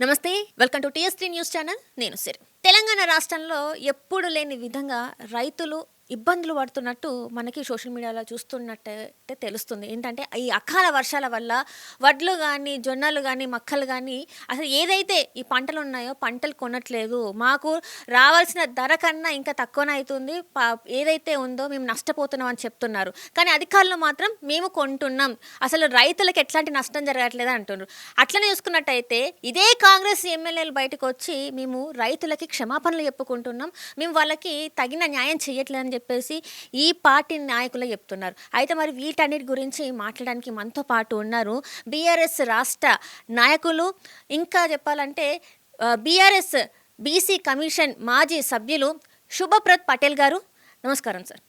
నమస్తే, welcome to టీఎస్3 news channel. నేను సిరి. తెలంగాణ రాష్ట్రంలో ఎప్పుడు లేని విధంగా రైతులు ఇబ్బందులు పడుతున్నట్టు మనకి సోషల్ మీడియాలో చూస్తున్నట్టయితే తెలుస్తుంది. ఏంటంటే ఈ అకాల వర్షాల వల్ల వడ్లు కానీ, జొన్నలు కానీ, మక్కలు కానీ అసలు ఏదైతే ఈ పంటలు ఉన్నాయో పంటలు కొనట్లేదు. మాకు రావాల్సిన ధర కన్నా ఇంకా తక్కువనే అవుతుంది. ఏదైతే ఉందో మేము నష్టపోతున్నాం అని చెప్తున్నారు. కానీ అధికారులు మాత్రం మేము కొంటున్నాం, అసలు రైతులకు ఎట్లాంటి నష్టం జరగట్లేదు అంటున్నారు. అట్లనే చూసుకున్నట్టయితే ఇదే కాంగ్రెస్ ఎమ్మెల్యేలు బయటకు వచ్చి మేము రైతులకి క్షమాపణలు చెప్పుకుంటున్నాం, మేము వాళ్ళకి తగిన న్యాయం చేయట్లేదని చెప్పేసి ఈ పార్టీ నాయకులు చెప్తున్నారు. అయితే మరి వీటన్నిటి గురించి మాట్లాడడానికి మనతో పాటు ఉన్నారు బీఆర్ఎస్ రాష్ట్ర నాయకులు, ఇంకా చెప్పాలంటే బీఆర్ఎస్ బీసీ కమిషన్ మాజీ సభ్యులు శుభప్రత్ పటేల్ గారు. నమస్కారం సార్.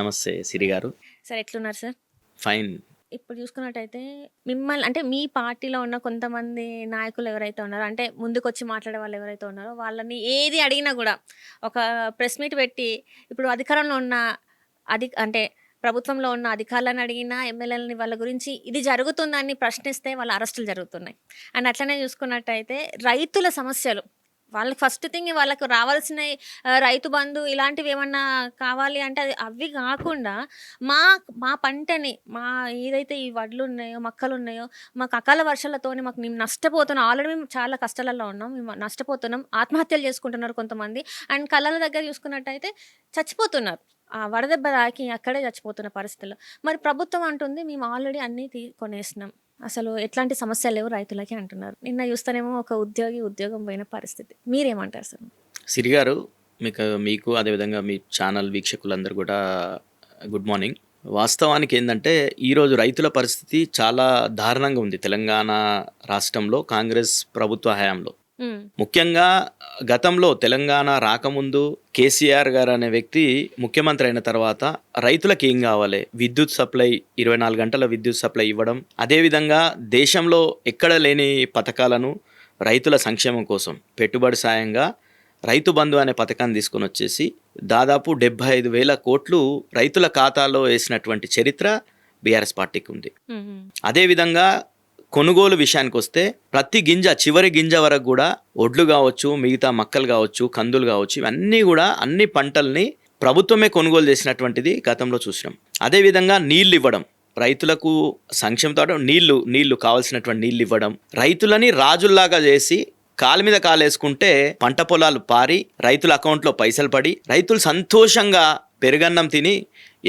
నమస్తే సిరి గారు. సార్ ఎట్లున్నారు సార్? ఫైన్. ఇప్పుడు చూసుకున్నట్టయితే మిమ్మల్ని అంటే మీ పార్టీలో ఉన్న కొంతమంది నాయకులు ఎవరైతే ఉన్నారో, అంటే ముందుకొచ్చి మాట్లాడే వాళ్ళు ఎవరైతే ఉన్నారో వాళ్ళని ఏది అడిగినా కూడా ఒక ప్రెస్ మీట్ పెట్టి ఇప్పుడు అధికారంలో ఉన్న అంటే ప్రభుత్వంలో ఉన్న అధికారులను అడిగినా, ఎమ్మెల్యేలని వాళ్ళ గురించి ఇది జరుగుతుందని ప్రశ్నిస్తే వాళ్ళ అరెస్టులు జరుగుతున్నాయి. అండ్ అట్లనే చూసుకున్నట్టయితే రైతుల సమస్యలు, వాళ్ళకి ఫస్ట్ థింగ్ వాళ్ళకు రావాల్సిన రైతు బంధు ఇలాంటివి ఏమన్నా కావాలి అంటే అవి కాకుండా మా మా పంటని, మా ఏదైతే ఈ వడ్లు ఉన్నాయో, మక్కలు ఉన్నాయో, మాకు అకాల వర్షాలతోని మేము నష్టపోతున్నాం. ఆల్రెడీ మేము చాలా కష్టాలలో ఉన్నాం, మేము నష్టపోతున్నాం. ఆత్మహత్యలు చేసుకుంటున్నారు కొంతమంది. అండ్ కళ్ళల దగ్గర చూసుకున్నట్టయితే చచ్చిపోతున్నారు. ఆ వడదెబ్బ తాకి అక్కడే చచ్చిపోతున్న పరిస్థితుల్లో మరి ప్రభుత్వం అంటుంది మేము ఆల్రెడీ అన్నీ కొనేసినాం, అసలు ఎట్లాంటి సమస్యలు లేవు రైతులకి అంటున్నారు. నిన్న చూస్తేనేమో ఒక ఉద్యోగం పోయిన పరిస్థితి. మీరేమంటారు సార్? సిరి గారు, మీకు అదేవిధంగా మీ ఛానల్ వీక్షకులందరూ కూడా గుడ్ మార్నింగ్. వాస్తవానికి ఏంటంటే ఈరోజు రైతుల పరిస్థితి చాలా దారుణంగా ఉంది తెలంగాణ రాష్ట్రంలో కాంగ్రెస్ ప్రభుత్వ హయాంలో. ముఖ్యంగా గతంలో తెలంగాణ రాకముందు కేసీఆర్ గారు అనే వ్యక్తి ముఖ్యమంత్రి అయిన తర్వాత రైతులకు ఏం కావాలి, విద్యుత్ సప్లై 24 గంటల విద్యుత్ సప్లై ఇవ్వడం, అదేవిధంగా దేశంలో ఎక్కడ లేని పథకాలను రైతుల సంక్షేమం కోసం పెట్టుబడి సాయంగా రైతు బంధు అనే పథకాన్ని తీసుకొని వచ్చేసి దాదాపు 75,000 కోట్లు రైతుల ఖాతాలో వేసినటువంటి చరిత్ర బీఆర్ఎస్ పార్టీకి ఉంది. అదేవిధంగా కొనుగోలు విషయానికి వస్తే ప్రతి గింజ, చివరి గింజ వరకు కూడా ఒడ్లు కావచ్చు, మిగతా మక్కలు కావచ్చు, కందులు కావచ్చు, ఇవన్నీ కూడా అన్ని పంటల్ని ప్రభుత్వమే కొనుగోలు చేసినటువంటిది గతంలో చూసినాం. అదేవిధంగా నీళ్ళు ఇవ్వడం, రైతులకు సంక్షేమంతో నీళ్లు కావాల్సినటువంటి నీళ్ళు ఇవ్వడం, రైతులని రాజుల్లాగా చేసి కాలు మీద కాలేసుకుంటే పంట పొలాలు పారి రైతుల అకౌంట్లో పైసలు పడి రైతులు సంతోషంగా పెరుగన్నం తిని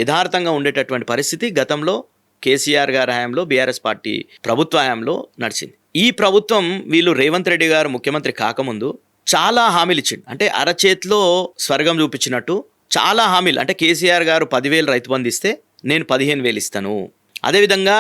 యథార్థంగా ఉండేటటువంటి పరిస్థితి గతంలో కేసీఆర్ గారి హయాంలో, బీఆర్ఎస్ పార్టీ ప్రభుత్వ హయాంలో నడిచింది. ఈ ప్రభుత్వం వీళ్ళు రేవంత్ రెడ్డి గారు ముఖ్యమంత్రి కాకముందు చాలా హామీలు ఇచ్చిండు. అంటే అరచేతిలో స్వర్గం చూపించినట్టు చాలా హామీలు. అంటే కేసీఆర్ గారు 10,000 రైతు బంధు ఇస్తే నేను 15,000 ఇస్తాను, అదేవిధంగా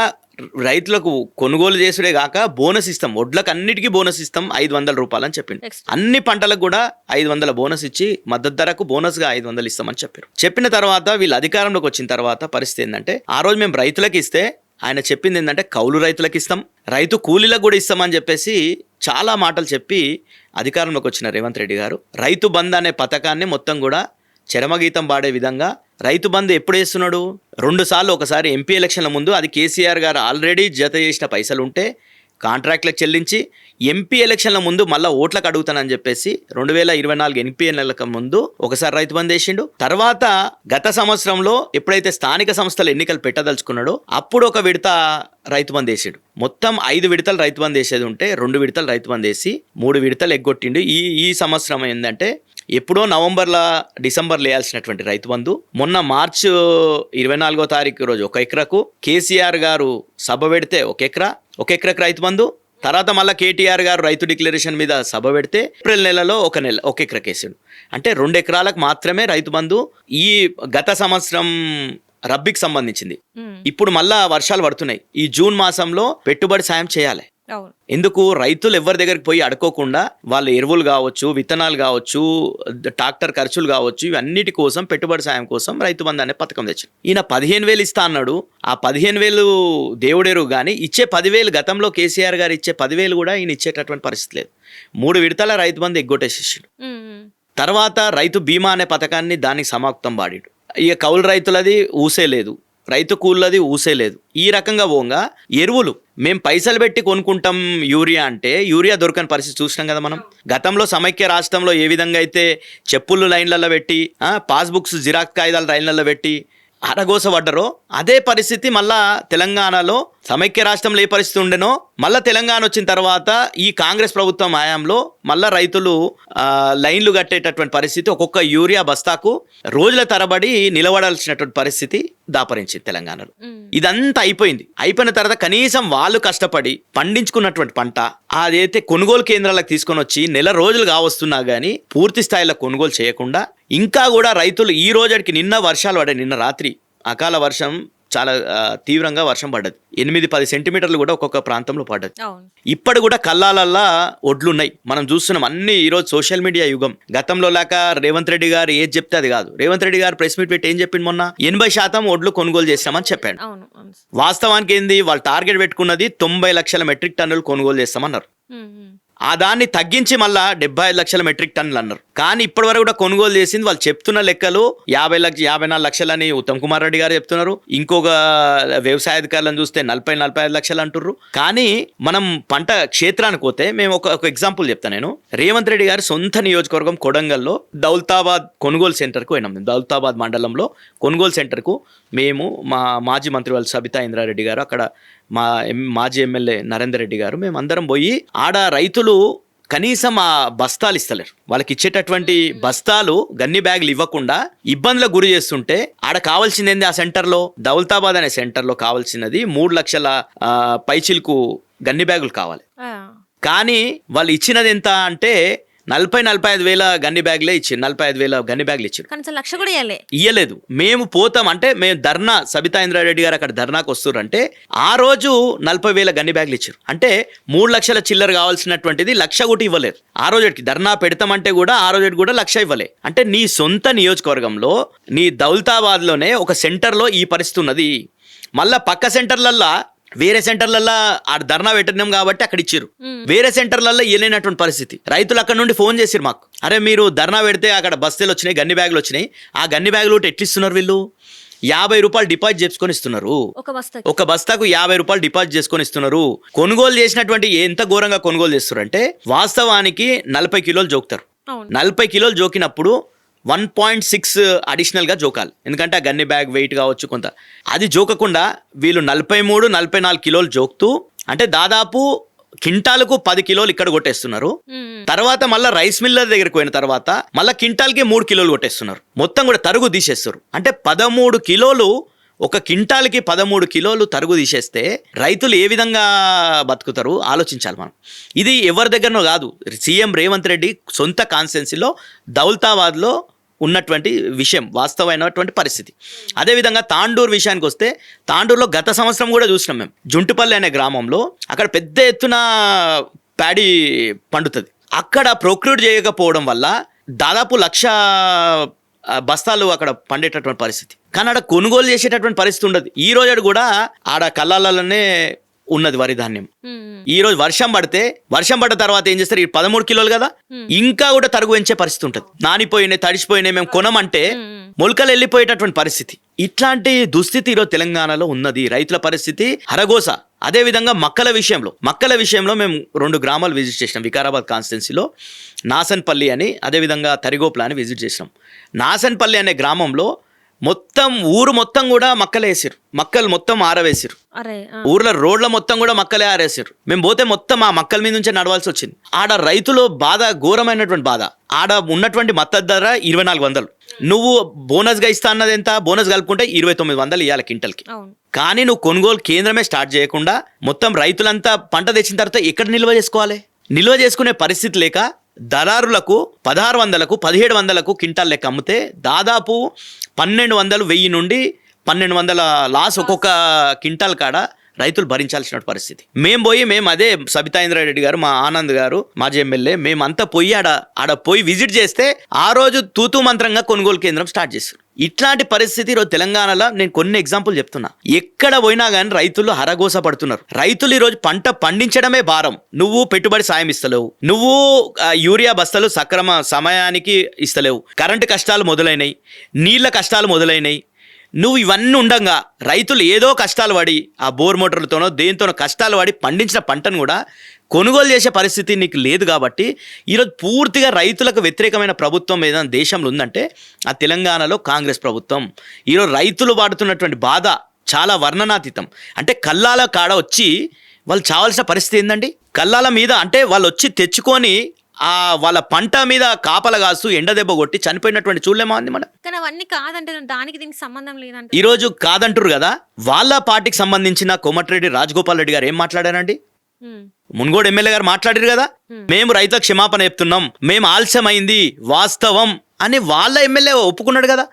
రైతులకు కొనుగోలు చేసుడే కాక బోనస్ ఇస్తాం, వడ్లకు అన్నిటికీ బోనస్ ఇస్తాం 500 రూపాయలు అని చెప్పిండు. అన్ని పంటలకు కూడా 500 బోనస్ ఇచ్చి మద్దతు ధరకు బోనస్గా 500 ఇస్తామని చెప్పారు. చెప్పిన తర్వాత వీళ్ళు అధికారంలోకి వచ్చిన తర్వాత పరిస్థితి ఏంటంటే, ఆ రోజు మేము రైతులకు ఇస్తే ఆయన చెప్పింది ఏంటంటే కౌలు రైతులకు ఇస్తాం, రైతు కూలీలకు కూడా ఇస్తామని చెప్పేసి చాలా మాటలు చెప్పి అధికారంలోకి వచ్చిన రేవంత్ రెడ్డి గారు రైతు బంధు అనే పథకాన్ని మొత్తం కూడా చరమగీతం పాడే విధంగా రైతు బంధు ఎప్పుడు వేస్తున్నాడు? 2 సార్లు, ఒకసారి ఎంపీ ఎలక్షన్ల ముందు, అది కేసీఆర్ గారు ఆల్రెడీ జత చేసిన పైసలు ఉంటే కాంట్రాక్ట్లకు చెల్లించి, ఎంపీ ఎలక్షన్ల ముందు మళ్ళీ ఓట్లకు అడుగుతానని చెప్పేసి 2024 ఎంపీ ఎన్నికల ముందు ఒకసారి రైతు బంధు వేసిండు. తర్వాత గత సంవత్సరంలో ఎప్పుడైతే స్థానిక సంస్థల ఎన్నికలు పెట్టదలుచుకున్నాడో అప్పుడు ఒక విడత రైతు బంధు వేసాడు. మొత్తం 5 విడతలు రైతు బంధు వేసేది ఉంటే 2 విడతలు రైతు బంధు వేసి 3 విడతలు ఎగ్గొట్టిండు. ఈ సంవత్సరం ఏంటంటే ఎప్పుడో నవంబర్లో, డిసెంబర్లో వేయాల్సినటువంటి రైతు బంధు మొన్న మార్చి 24వ తారీఖు రోజు 1 ఎకరాకు కేసీఆర్ గారు సభ పెడితే 1 ఎకరాకు రైతు బంధు, తర్వాత మళ్ళీ కేటీఆర్ గారు రైతు డిక్లరేషన్ మీద సభ పెడితే ఏప్రిల్ నెలలో 1 ఎకరాకు వేసాడు. అంటే 2 ఎకరాలకు మాత్రమే రైతు బంధు. ఈ గత సంవత్సరం రబ్బీకి సంబంధించింది. ఇప్పుడు మళ్ళా వర్షాలు పడుతున్నాయి, ఈ జూన్ మాసంలో పెట్టుబడి సాయం చేయాలి. ఎందుకు? రైతులు ఎవరి దగ్గరికి పోయి అడుకోకుండా వాళ్ళ ఎరువులు కావచ్చు, విత్తనాలు కావచ్చు, ట్రాక్టర్ ఖర్చులు కావచ్చు, ఇవన్నిటి కోసం పెట్టుబడి సాయం కోసం రైతు బంధు అనే పథకం తెచ్చారు. ఈయన 15,000 ఇస్తా అన్నాడు. ఆ 15,000 దేవుడెరువు కానీ ఇచ్చే 10,000, గతంలో కేసీఆర్ గారు ఇచ్చే 10,000 కూడా ఈయన ఇచ్చేటటువంటి పరిస్థితి లేదు. 3 విడతల రైతు బంధు ఎగ్గొట్టేసేసాడు. తర్వాత రైతు బీమా అనే పథకాన్ని దానికి సమాప్తం పాడాడు. ఇక కౌలు రైతులది ఊసే లేదు. రైతు కూలది ఊసేలేదు. ఈ రకంగా పోగా ఎరువులు మేము పైసలు పెట్టి కొనుక్కుంటాం యూరియా అంటే యూరియా దొరకని పరిస్థితి చూసినాం కదా మనం. గతంలో సమైక్య రాష్ట్రంలో ఏ విధంగా అయితే చెప్పులు లైన్లలో పెట్టి పాస్బుక్స్ జిరాక్స్ కాగితాలు లైన్లలో పెట్టి అరగోస పడ్డరో అదే పరిస్థితి మళ్ళా తెలంగాణలో సమైక్య రాష్ట్రంలో ఏ పరిస్థితి ఉండేనో మళ్ళీ తెలంగాణ వచ్చిన తర్వాత ఈ కాంగ్రెస్ ప్రభుత్వం హయాంలో మళ్ళీ రైతులు లైన్లు కట్టేటటువంటి పరిస్థితి, ఒక్కొక్క యూరియా బస్తాకు రోజుల తరబడి నిలబడాల్సినటువంటి పరిస్థితి దాపరించింది తెలంగాణలో. ఇదంతా అయిపోయిన తర్వాత కనీసం వాళ్ళు కష్టపడి పండించుకున్నటువంటి పంట అదైతే కొనుగోలు కేంద్రాలకు తీసుకొని వచ్చి నెల రోజులు కావస్తున్నా కానీ పూర్తి స్థాయిలో కొనుగోలు చేయకుండా ఇంకా కూడా రైతులు ఈ రోజుకి నిన్న వర్షాలు పడ్డాయి. నిన్న రాత్రి అకాల వర్షం చాలా తీవ్రంగా వర్షం పడ్డది. 8-10 సెంటీమీటర్లు కూడా ఒక్కొక్క ప్రాంతంలో పడ్డది. ఇప్పటి కూడా కల్లాలల్లా ఒడ్లున్నాయి. మనం చూస్తున్నాం అన్ని ఈరోజు సోషల్ మీడియా యుగం. గతంలో లాక రేవంత్ రెడ్డి గారు ఏది చెప్తే అది కాదు. రేవంత్ రెడ్డి గారు ప్రెస్ మీట్ పెట్టి ఏం చెప్పింది మొన్న 80% ఒడ్లు కొనుగోలు చేస్తామని చెప్పాడు. వాస్తవానికి ఏంది వాళ్ళు టార్గెట్ పెట్టుకున్నది 90 లక్షల మెట్రిక్ టన్నులు కొనుగోలు చేస్తామన్నారు. ఆ దాన్ని తగ్గించి మళ్ళా 75 లక్షల మెట్రిక్ టన్నులు అన్నారు. కానీ ఇప్పటి వరకు కూడా కొనుగోలు చేసింది వాళ్ళు చెప్తున్న లెక్కలు 54 లక్షలని ఉత్తమ్ కుమార్ రెడ్డి గారు చెప్తున్నారు. ఇంకొక వ్యవసాయ అధికారులను చూస్తే 40-45 లక్షలు అంటుర్రు. కానీ మనం పంట క్షేత్రానికి పోతే మేము ఒక ఎగ్జాంపుల్ చెప్తాను నేను. రేవంత్ రెడ్డి గారి సొంత నియోజకవర్గం కొడంగల్లో దౌలతాబాద్ కొనుగోలు సెంటర్కు పోయినాం. మేము దౌలతాబాద్ మండలంలో కొనుగోలు సెంటర్కు మేము మా మాజీ మంత్రి వాళ్ళు సబితా ఇంద్రారెడ్డి గారు, అక్కడ మాజీ ఎమ్మెల్యే నరేందర్ రెడ్డి గారు, మేము అందరం పోయి ఆడ రైతులు కనీసం ఆ బస్తాలు ఇస్తలేరు. వాళ్ళకి ఇచ్చేటటువంటి బస్తాలు గన్ని బ్యాగులు ఇవ్వకుండా ఇబ్బందులకు గురి చేస్తుంటే ఆడ కావాల్సింది ఏంది? ఆ సెంటర్లో దౌలతాబాద్ అనే సెంటర్లో కావాల్సినది 3 లక్షల పైచిలకు గన్ని బ్యాగులు కావాలి. కానీ వాళ్ళు ఇచ్చినది ఎంత అంటే 40-45 వేల గన్ని బ్యాగులే ఇచ్చారు. 45 వేల గన్ని బ్యాగులు ఇచ్చారు. లక్ష కూడా ఇయ్యలేదు. మేము పోతాం అంటే మేము ధర్నా, సబితా ఇంద్రారెడ్డి గారు అక్కడ ధర్నాకు వస్తుర్రంటే ఆ రోజు 40 వేల గన్ని బ్యాగులు ఇచ్చారు. అంటే 3 లక్షల చిల్లర కావాల్సినటువంటిది 1 లక్ష కూడా ఇవ్వలేదు. ఆ రోజుకి ధర్నా పెడతామంటే కూడా ఆ రోజు కూడా 1 లక్ష ఇవ్వలే. అంటే నీ సొంత నియోజకవర్గంలో నీ దౌలతాబాద్లోనే ఒక సెంటర్లో ఈ పరిస్థితి ఉన్నది. మళ్ళా పక్క సెంటర్లల్లా వేరే సెంటర్లలో ఆ ధర్నా పెట్టినాం కాబట్టి అక్కడ ఇచ్చారు. వేరే సెంటర్లలో ఇవ్వలేనటువంటి పరిస్థితి. రైతులు అక్కడ నుండి ఫోన్ చేసిరు మాకు, అరే మీరు ధర్నా పెడితే అక్కడ బస్తీలు వచ్చినాయి, గన్ని బ్యాగులు వచ్చినాయి, ఆ గన్ని బ్యాగులు ఎట్లా ఇస్తున్నారు వీళ్ళు? 50 రూపాయలు డిపాజిట్ చేసుకొని ఇస్తున్నారు. ఒక బస్తాకు 50 రూపాయలు డిపాజిట్ చేసుకొని ఇస్తున్నారు. కొనుగోలు చేసినటువంటి ఎంత ఘోరంగా కొనుగోలు చేస్తున్నారు అంటే వాస్తవానికి 40 కిలోలు జోకుతారు. 40 కిలోలు జోకినప్పుడు 1.6 అడిషనల్గా జోకాలి. ఎందుకంటే ఆ గన్ని బ్యాగ్ వెయిట్ కావచ్చు కొంత, అది జోకకుండా వీళ్ళు 43-44 కిలోలు జోకుతూ అంటే దాదాపు కింటాలకు 10 కిలోలు ఇక్కడ కొట్టేస్తున్నారు. తర్వాత మళ్ళీ రైస్ మిల్లర్ దగ్గరికి పోయిన తర్వాత మళ్ళీ కింటాల్కి 3 కిలోలు కొట్టేస్తున్నారు. మొత్తం కూడా తరుగు తీసేస్తారు. అంటే 13 కిలోలు, ఒక కింటాల్కి 13 కిలోలు తరుగు తీసేస్తే రైతులు ఏ విధంగా బతుకుతారు ఆలోచించాలి మనం. ఇది ఎవరి దగ్గరనో కాదు, సీఎం రేవంత్ రెడ్డి సొంత కాన్స్టిట్యున్సీలో దౌలతాబాద్లో ఉన్నటువంటి విషయం, వాస్తవమైనటువంటి పరిస్థితి. అదేవిధంగా తాండూరు విషయానికి వస్తే తాండూరులో గత సంవత్సరం కూడా చూసినాం మేము. జుంటుపల్లి అనే గ్రామంలో అక్కడ పెద్ద ఎత్తున ప్యాడీ పండుతుంది. అక్కడ ప్రొక్యూర్ చేయకపోవడం వల్ల దాదాపు 1 లక్ష బస్తాలు అక్కడ పండేటటువంటి పరిస్థితి. కానీ ఆడ కొనుగోలు చేసేటటువంటి పరిస్థితి ఉండదు. ఈ రోజు కూడా ఆడ కళ్ళాలలోనే ఉన్నది వరి ధాన్యం. ఈ రోజు వర్షం పడ్డ తర్వాత ఏం చేస్తారు? ఈ 13 కిలోలు కదా, ఇంకా కూడా తరుగు పెంచే పరిస్థితి ఉంటుంది. నానిపోయినాయి, తడిసిపోయినాయి, మేము కొనమంటే మొలకలు వెళ్ళిపోయేటటువంటి పరిస్థితి. ఇట్లాంటి దుస్థితి ఈరోజు తెలంగాణలో ఉన్నది. రైతుల పరిస్థితి హరగోస. అదేవిధంగా మక్కల విషయంలో మేము 2 గ్రామాలు విజిట్ చేసినాం. వికారాబాద్ కాన్స్టిట్యున్సీలో నాసన్పల్లి అని, అదేవిధంగా తరిగోప్ల అని విజిట్ చేసినాం. నాసన్పల్లి అనే గ్రామంలో ఊరు మొత్తం కూడా మక్కలు వేసారు. మక్కలు మొత్తం ఆరవేసారు. ఊర్లో రోడ్ల మొత్తం కూడా మక్కలే ఆరేసారు. మేము పోతే మొత్తం ఆ మక్కల మీద నుంచే నడవాల్సి వచ్చింది. ఆడ రైతులు బాధ, ఘోరమైనటువంటి బాధ. ఆడ ఉన్నటువంటి మద్దతు ధర 2400. నువ్వు బోనస్గా ఇస్తా అన్నది ఎంత? బోనస్ కలుపుకుంటే 2900 ఇవ్వాలి క్వింటల్కి. కానీ నువ్వు కొనుగోలు కేంద్రమే స్టార్ట్ చేయకుండా మొత్తం రైతులంతా పంట తెచ్చిన తర్వాత ఎక్కడ నిల్వ చేసుకోవాలి? నిల్వ చేసుకునే పరిస్థితి లేక దళారులకు 1600కు 1700కు క్వింటాల్ లెక్క అమ్మితే దాదాపు 1200, 1000 నుండి 1200 లాస్ ఒక్కొక్క క్వింటాల్ కాడ రైతులు భరించాల్సిన పరిస్థితి. మేము అదే సబితా ఇంద్రారెడ్డి గారు, మా ఆనంద్ గారు, మాజీ ఎమ్మెల్యే, మేమంతా పోయి ఆడ పోయి విజిట్ చేస్తే ఆ రోజు తూతూ మంత్రంగా కొనుగోలు కేంద్రం స్టార్ట్ చేస్తారు. ఇట్లాంటి పరిస్థితి ఈరోజు తెలంగాణలో నేను కొన్ని ఎగ్జాంపుల్ చెప్తున్నా. ఎక్కడ పోయినా కానీ రైతులు హరగోస పడుతున్నారు. రైతులు ఈరోజు పంట పండించడమే భారం. నువ్వు పెట్టుబడి సాయం ఇస్తలేవు, నువ్వు యూరియా బస్తాలు సక్రమ సమయానికి ఇస్తలేవు, కరెంటు కష్టాలు మొదలైనయి, నీళ్ల కష్టాలు మొదలైనయి, నువ్వు ఇవన్నీ ఉండంగా రైతులు ఏదో కష్టాలు పడి ఆ బోర్ మోటార్లతోనో దేనితోనో కష్టాలు పడి పండించిన పంటను కూడా కొనుగోలు చేసే పరిస్థితి నీకు లేదు కాబట్టి ఈరోజు పూర్తిగా రైతులకు వ్యతిరేకమైన ప్రభుత్వం ఏదైనా దేశంలో ఉందంటే ఆ తెలంగాణలో కాంగ్రెస్ ప్రభుత్వం. ఈరోజు రైతులు పడుతున్నటువంటి బాధ చాలా వర్ణనాతీతం. అంటే కల్లాల కాడ వచ్చి వాళ్ళు చావాల్సిన పరిస్థితి ఏందండి? కల్లాల మీద అంటే వాళ్ళు వచ్చి తెచ్చుకొని వాళ్ళ పంట మీద కాపల కాస్తూ ఎండ దెబ్బ కొట్టి చనిపోయినటువంటి చూడలేమా అంది మనం. కానీ అవన్నీ కాదంటే దానికి దీనికి సంబంధం లేదంటే ఈ రోజు కాదంటారు కదా. వాళ్ళ పార్టీకి సంబంధించిన కోమటిరెడ్డి రాజగోపాల్ రెడ్డి గారు ఏం మాట్లాడారండి? మున్గోడు ఎమ్మెల్యే గారు మాట్లాడారు కదా, మేము రైతులకు క్షమాపణ చెప్తున్నాం, మేము ఆలస్యమైంది వాస్తవం అని వాళ్ళ ఎమ్మెల్యే ఒప్పుకున్నాడు కదా.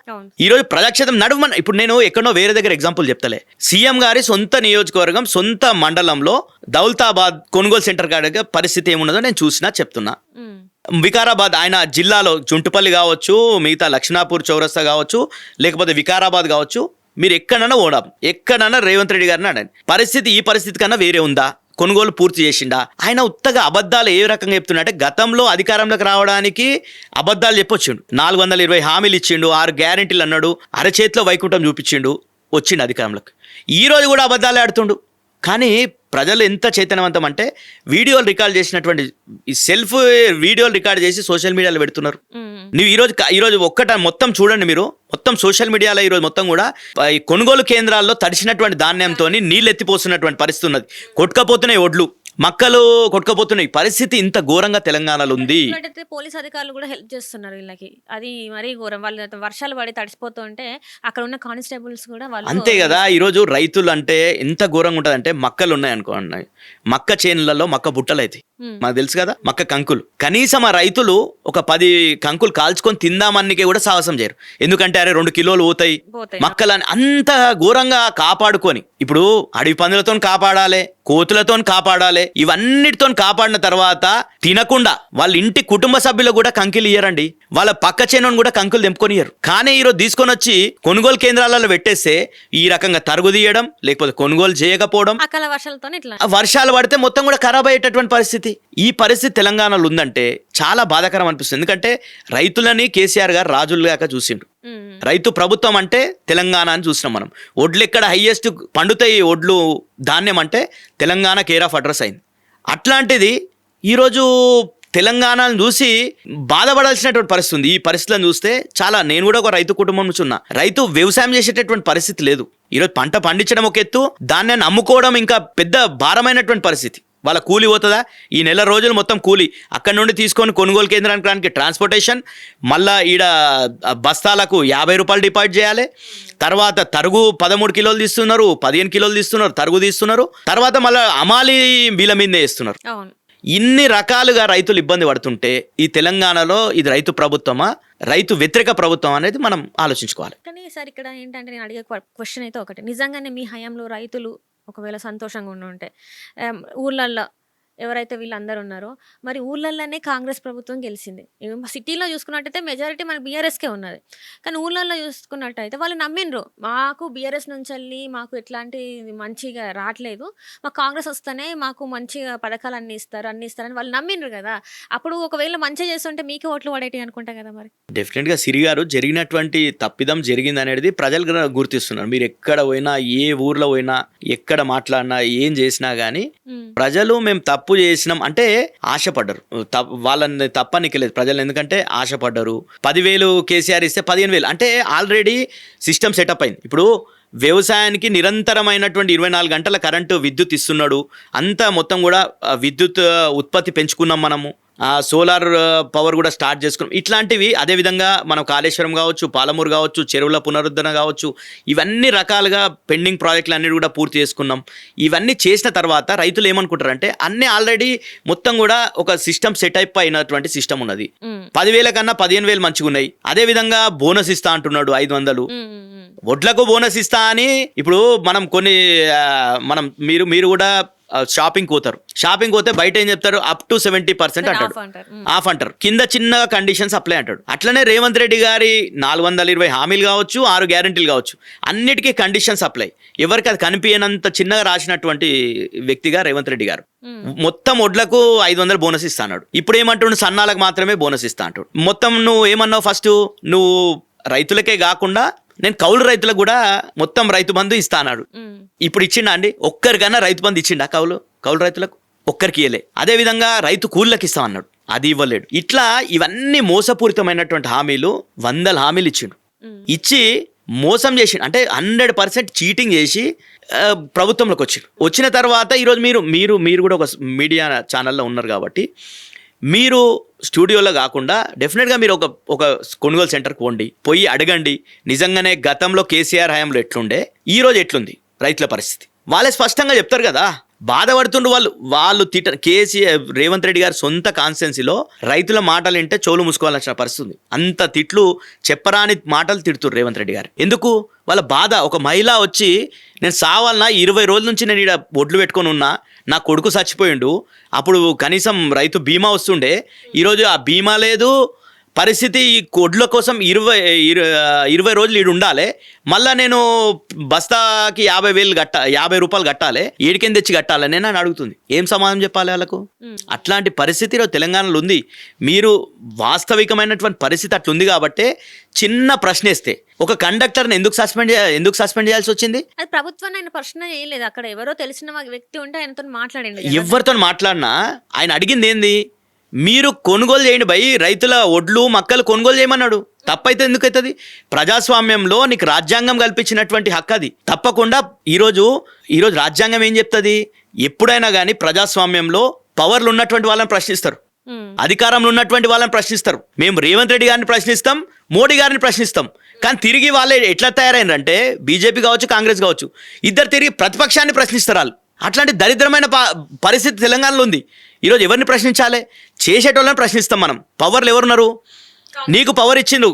ఈ రోజు ప్రజాక్షేత్రం నడుమని ఇప్పుడు నేను ఎక్కడో వేరే దగ్గర ఎగ్జాంపుల్ చెప్తలే. సీఎం గారి సొంత నియోజకవర్గం సొంత మండలంలో దౌలతాబాద్ కొనుగోలు సెంటర్ కాడ పరిస్థితి ఏమున్నదో నేను చూసినా చెప్తున్నా. వికారాబాద్ ఆయన జిల్లాలో జుంటుపల్లి కావచ్చు, మిగతా లక్ష్మణాపూర్ చౌరస్తా కావచ్చు, లేకపోతే వికారాబాద్ కావచ్చు, మీరు ఎక్కడన్నా ఓడాం, ఎక్కడన్నా రేవంత్ రెడ్డి గారిని అడండి, పరిస్థితి ఈ పరిస్థితి కన్నా వేరే ఉందా? కొనుగోలు పూర్తి చేసిండా? ఆయన ఉత్తగా అబద్ధాలు ఏ రకంగా చెప్తున్నా అంటే గతంలో అధికారంలోకి రావడానికి అబద్ధాలు చెప్పొచ్చిండు. 420 హామీలు ఇచ్చిండు, 6 గ్యారెంటీలు అన్నాడు, అరచేతిలో వైకుంఠం చూపించిండు, వచ్చిండు అధికారంలోకి. ఈ రోజు కూడా అబద్ధాలే ఆడుతుండు. కానీ ప్రజలు ఎంత చైతన్యవంతం అంటే వీడియోలు రికార్డ్ చేసినటువంటి సెల్ఫ్ వీడియోలు రికార్డ్ చేసి సోషల్ మీడియాలో పెడుతున్నారు. నువ్వు ఈరోజు ఒక్కట మొత్తం చూడండి, మీరు మొత్తం సోషల్ మీడియాలో ఈరోజు మొత్తం కూడా ఈ కొనుగోలు కేంద్రాల్లో తడిసినటువంటి ధాన్యంతో నీళ్ళు ఎత్తిపోస్తున్నటువంటి పరిస్థితి ఉన్నది. కొట్టుకపోతున్నాయి ఒడ్లు, మక్కలు కొట్టుకపోతున్నాయి. పరిస్థితి ఇంత ఘోరంగా తెలంగాణలో ఉంది. పోలీస్ అధికారులు కూడా హెల్ప్ చేస్తున్నారు వీళ్ళకి, అది మరీ ఘోరం. వాళ్ళు వర్షాలు పడి తడిసిపోతుంటే అక్కడ ఉన్న కానిస్టేబుల్స్ కూడా వాళ్ళు అంతే కదా. ఈరోజు రైతులు అంటే ఎంత ఘోరంగా ఉంటుంది అంటే మక్కలు ఉన్నాయి అనుకోండి, మక్క చేనులలో మక్క బుట్టలు అయితే మనకు తెలుసు కదా, మక్క కంకులు. కనీసం ఆ రైతులు ఒక 10 కంకులు కాల్చుకొని తిందామనికే కూడా సాహసం చేయరు. ఎందుకంటే అరే 2 కిలోలు పోతాయి మక్కలని. అంత ఘోరంగా కాపాడుకొని ఇప్పుడు అడవి పందులతో కాపాడాలి, కోతులతో కాపాడాలి, ఇవన్నిటితో కాపాడిన తర్వాత తినకుండా వాళ్ళ ఇంటి కుటుంబ సభ్యులు కూడా కంకులు ఇయ్యరండి, వాళ్ళ పక్క చేనుని కూడా కంకులు తెంపుకొని ఇయ్యరు. కానీ ఈరోజు తీసుకొని వచ్చి కొనుగోలు కేంద్రాలలో పెట్టేస్తే ఈ రకంగా తరుగు తీయడం, లేకపోతే కొనుగోలు చేయకపోవడం, వర్షాలు పడితే మొత్తం కూడా ఖరాబ్ అయ్యేటటువంటి పరిస్థితి. ఈ పరిస్థితి తెలంగాణలో ఉందంటే చాలా బాధాకరం అనిపిస్తుంది. ఎందుకంటే రైతులని కేసీఆర్ గారు రాజులుగాక చూసిండు. రైతు ప్రభుత్వం అంటే తెలంగాణ అని చూసినాం మనం. ఒడ్లు ఎక్కడ హైయెస్ట్ పండుతాయి ఒడ్లు ధాన్యం అంటే తెలంగాణ కేర్ ఆఫ్ అడ్రస్ అయింది. అట్లాంటిది ఈరోజు తెలంగాణను చూసి బాధపడాల్సినటువంటి పరిస్థితి ఉంది. ఈ పరిస్థితులను చూస్తే చాలా, నేను కూడా ఒక రైతు కుటుంబం నుంచి ఉన్నా. రైతు వ్యవసాయం చేసేటటువంటి పరిస్థితి లేదు. ఈరోజు పంట పండించడం ఒక ఎత్తు, ధాన్యాన్ని అమ్ముకోవడం ఇంకా పెద్ద భారమైనటువంటి పరిస్థితి. వాళ్ళ కూలి పోతుందా? ఈ నెల రోజులు మొత్తం కూలి, అక్కడ నుండి తీసుకొని కొనుగోలు కేంద్రానికి ట్రాన్స్పోర్టేషన్, మళ్ళీ ఈడ బస్తాలకు 50 రూపాయలు డిపాజిట్ చేయాలి. తర్వాత తరుగు 13 కిలోలు తీస్తున్నారు, 15 కిలోలు తీస్తున్నారు, తరుగు తీస్తున్నారు. తర్వాత మళ్ళీ అమాలి వీళ్ళ మీదే వేస్తున్నారు. ఇన్ని రకాలుగా రైతులు ఇబ్బంది పడుతుంటే ఈ తెలంగాణలో ఇది రైతు ప్రభుత్వమా, రైతు వ్యతిరేక ప్రభుత్వం అనేది మనం ఆలోచించుకోవాలి. కానీ సార్ ఇక్కడ ఏంటంటే నేను అడిగే క్వశ్చన్ అయితే ఒకటి, నిజంగానే మీ హయాంలో రైతులు ఒకవేళ సంతోషంగా ఉంటే ఊళ్ళల్లో ఎవరైతే వీళ్ళందరూ ఉన్నారో, మరి ఊళ్ళల్లోనే కాంగ్రెస్ ప్రభుత్వం గెలిచింది. సిటీలో చూసుకున్నట్టయితే మెజారిటీ మనకు బీఆర్ఎస్కే ఉన్నది. కానీ ఊళ్ళల్లో చూసుకున్నట్టయితే వాళ్ళు నమ్మిండ్రు, మాకు బీఆర్ఎస్ నుంచి వెళ్ళి మాకు ఎట్లాంటి మంచిగా రావట్లేదు, మాకు కాంగ్రెస్ వస్తేనే మాకు మంచిగా పథకాలు అన్ని ఇస్తారని వాళ్ళు నమ్మిండ్రు కదా. అప్పుడు ఒకవేళ మంచిగా చేస్తుంటే మీకే ఓట్లు పడేటి అనుకుంటా కదా. మరి డెఫినెట్గా సిరి గారు జరిగినటువంటి తప్పిదం జరిగింది అనేది ప్రజలు గుర్తిస్తున్నారు. మీరు ఎక్కడ పోయినా, ఏ ఊర్లో పోయినా, ఎక్కడ మాట్లాడినా, ఏం చేసినా కానీ ప్రజలు మేము తప్పు చేసినాం అంటే ఆశపడ్డరు. వాళ్ళని తప్పనికలేదు ప్రజలు, ఎందుకంటే ఆశపడ్డరు. 10,000 కేసీఆర్ ఇస్తే 15,000 అంటే ఆల్రెడీ సిస్టమ్ సెటప్ అయింది. ఇప్పుడు వ్యవసాయానికి నిరంతరమైనటువంటి 24 గంటల కరెంటు విద్యుత్ ఇస్తున్నాడు. అంతా మొత్తం కూడా విద్యుత్ ఉత్పత్తి పెంచుకున్నాం మనము. సోలార్ పవర్ కూడా స్టార్ట్ చేసుకున్నాం. ఇట్లాంటివి అదేవిధంగా మనం కాళేశ్వరం కావచ్చు, పాలమూరు కావచ్చు, చెరువుల పునరుద్ధరణ కావచ్చు, ఇవన్నీ రకాలుగా పెండింగ్ ప్రాజెక్టులు అన్నీ కూడా పూర్తి చేసుకున్నాం. ఇవన్నీ చేసిన తర్వాత రైతులు ఏమనుకుంటారంటే అన్నీ ఆల్రెడీ మొత్తం కూడా ఒక సిస్టమ్ సెటప్ అయినటువంటి సిస్టమ్ ఉన్నది. 10,000 కన్నా 15,000 మంచిగా ఉన్నాయి. అదేవిధంగా బోనస్ ఇస్తా అంటున్నాడు 500. వడ్లకు బోనస్ ఇస్తా అని ఇప్పుడు మనం కొన్ని మీరు కూడా షాపింగ్ పోతారు. షాపింగ్ పోతే బయట ఏం చెప్తారు, అప్ టు 70% అంటాడు, ఆఫ్ అంటారు, కింద చిన్నగా కండిషన్స్ అప్లై అంటాడు. అట్లనే రేవంత్ రెడ్డి గారి 420 హామీలు కావచ్చు, 6 గ్యారెంటీలు కావచ్చు, అన్నిటికీ కండిషన్స్ అప్లై. ఎవరికి అది కనిపించనంత చిన్నగా రాసినటువంటి వ్యక్తిగా రేవంత్ రెడ్డి గారు. మొత్తం వడ్లకు 500 బోనస్ ఇస్తా అన్నాడు. ఇప్పుడు ఏమంటాడు, సన్నాలకు మాత్రమే బోనస్ ఇస్తా అంటాడు. మొత్తం నువ్వు ఏమన్నావు, ఫస్ట్ నువ్వు రైతులకే కాకుండా నేను కౌలు రైతులకు కూడా మొత్తం రైతు బంధు ఇస్తా అన్నాడు. ఇప్పుడు ఇచ్చిండా అండి? ఒక్కరికన్నా రైతు బంధు ఇచ్చిండా కౌలు రైతులకు? ఒక్కరికి ఇవ్వలే. అదే విధంగా రైతు కూలీలకు ఇస్తాం అన్నాడు, అది ఇవ్వలేడు. ఇట్లా ఇవన్నీ మోసపూరితమైనటువంటి హామీలు, 100 హామీలు ఇచ్చిండు. ఇచ్చి మోసం చేసిండు, అంటే 100% చీటింగ్ చేసి ప్రభుత్వంలోకి వచ్చిన తర్వాత ఈరోజు మీరు కూడా ఒక మీడియా ఛానల్లో ఉన్నారు కాబట్టి మీరు స్టూడియోలో కాకుండా డెఫినెట్గా మీరు ఒక కొనుగోలు సెంటర్కి పోయి అడగండి, నిజంగానే గతంలో కేసీఆర్ హయాంలో ఎట్లుండే, ఈరోజు ఎట్లుంది రైతుల పరిస్థితి. వాళ్ళే స్పష్టంగా చెప్తారు కదా. బాధపడుతుండ్రు వాళ్ళు కేసీఆర్ రేవంత్ రెడ్డి గారి సొంత కాన్స్టిట్యున్సీలో రైతుల మాటలు వింటే చెవులు మూసుకోవాల్సిన పరిస్థితి. అంత తిట్లు, చెప్పరాని మాటలు తిడుతున్నారు రేవంత్ రెడ్డి గారు. ఎందుకు? వాళ్ళ బాధ. ఒక మహిళ వచ్చి నేను సావాలన్నా 20 రోజుల నుంచి నేను ఇక్కడ ఒడ్లు పెట్టుకొని ఉన్నా, నా కొడుకు చచ్చిపోయిండు, అప్పుడు కనీసం రైతు బీమా వస్తుండే, ఈరోజు ఆ బీమా లేదు. పరిస్థితి ఈ కొడ్ల కోసం 20 రోజులు ఈడు ఉండాలి, మళ్ళీ నేను బస్తాకి 50 రూపాయలు కట్టాలి, ఏడికెందుకు తెచ్చి కట్టాలి నేను అని అడుగుతుంది. ఏం సమాధానం చెప్పాలి వాళ్ళకు? అట్లాంటి పరిస్థితి తెలంగాణలో ఉంది. మీరు వాస్తవికమైనటువంటి పరిస్థితి అట్లుంది కాబట్టి చిన్న ప్రశ్న వేస్తే ఒక కండక్టర్ని ఎందుకు సస్పెండ్ చేయాల్సి వచ్చింది? అది ప్రభుత్వాన్ని ఆయన ప్రశ్న చేయలేదు. అక్కడ ఎవరో తెలిసిన వ్యక్తి ఉంటే ఆయనతో మాట్లాడండి. ఎవరితో మాట్లాడినా ఆయన అడిగింది ఏంది? మీరు కొనుగోలు చేయండి రైతుల ఒడ్లు మక్కలు కొనుగోలు చేయమన్నాడు. తప్పైతే ఎందుకు అవుతుంది? ప్రజాస్వామ్యంలో నీకు రాజ్యాంగం కల్పించినటువంటి హక్కు అది. తప్పకుండా ఈరోజు రాజ్యాంగం ఏం చెప్తుంది? ఎప్పుడైనా కానీ ప్రజాస్వామ్యంలో పవర్లు ఉన్నటువంటి వాళ్ళని ప్రశ్నిస్తారు, అధికారంలో ఉన్నటువంటి వాళ్ళని ప్రశ్నిస్తారు. మేము రేవంత్ రెడ్డి గారిని ప్రశ్నిస్తాం, మోడీ గారిని ప్రశ్నిస్తాం. కానీ తిరిగి వాళ్ళే ఎట్లా తయారైనారంటే బీజేపీ కావచ్చు, కాంగ్రెస్ కావచ్చు, ఇద్దరు తిరిగి ప్రతిపక్షాన్ని ప్రశ్నిస్తారు వాళ్ళు. అట్లాంటి దరిద్రమైన పరిస్థితి తెలంగాణలో ఉంది. ఈరోజు ఎవరిని ప్రశ్నించాలి? చేసేటోళ్ళని ప్రశ్నిస్తాం మనం. పవర్లు ఎవరున్నారు? నీకు పవర్ ఇచ్చిండు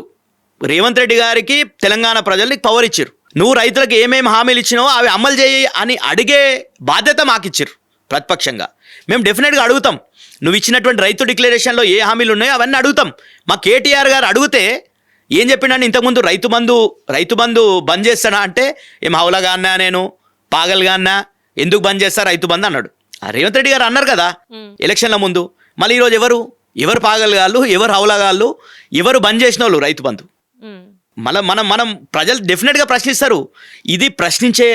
రేవంత్ రెడ్డి గారికి, తెలంగాణ ప్రజలు నీకు పవర్ ఇచ్చారు. నువ్వు రైతులకు ఏమేమి హామీలు ఇచ్చినావో అవి అమలు చేయి అని అడిగే బాధ్యత మాకు ఇచ్చారు ప్రతిపక్షంగా. మేము డెఫినెట్గా అడుగుతాం. నువ్వు ఇచ్చినటువంటి రైతు డిక్లరేషన్లో ఏ హామీలు ఉన్నాయో అవన్నీ అడుగుతాం. మా కేటీఆర్ గారు అడిగితే ఏం చెప్పిండని, ఇంతకుముందు రైతు బంధు బంద్ చేస్తానా అంటే, ఏం హౌలగా అన్నా, నేను పాగల్గా అన్నా, ఎందుకు బంద్ చేస్తా రైతు బంధు అన్నాడు. రేవంత్ రెడ్డి గారు అన్నారు కదా ఎలక్షన్ల ముందు. మళ్ళీ ఈరోజు ఎవరు పాగలగాళ్ళు, ఎవరు హౌలగాళ్ళు, ఎవరు బంద్ చేసిన వాళ్ళు రైతు బంధు? మనం ప్రజలు డెఫినెట్గా ప్రశ్నిస్తారు. ఇది ప్రశ్నించే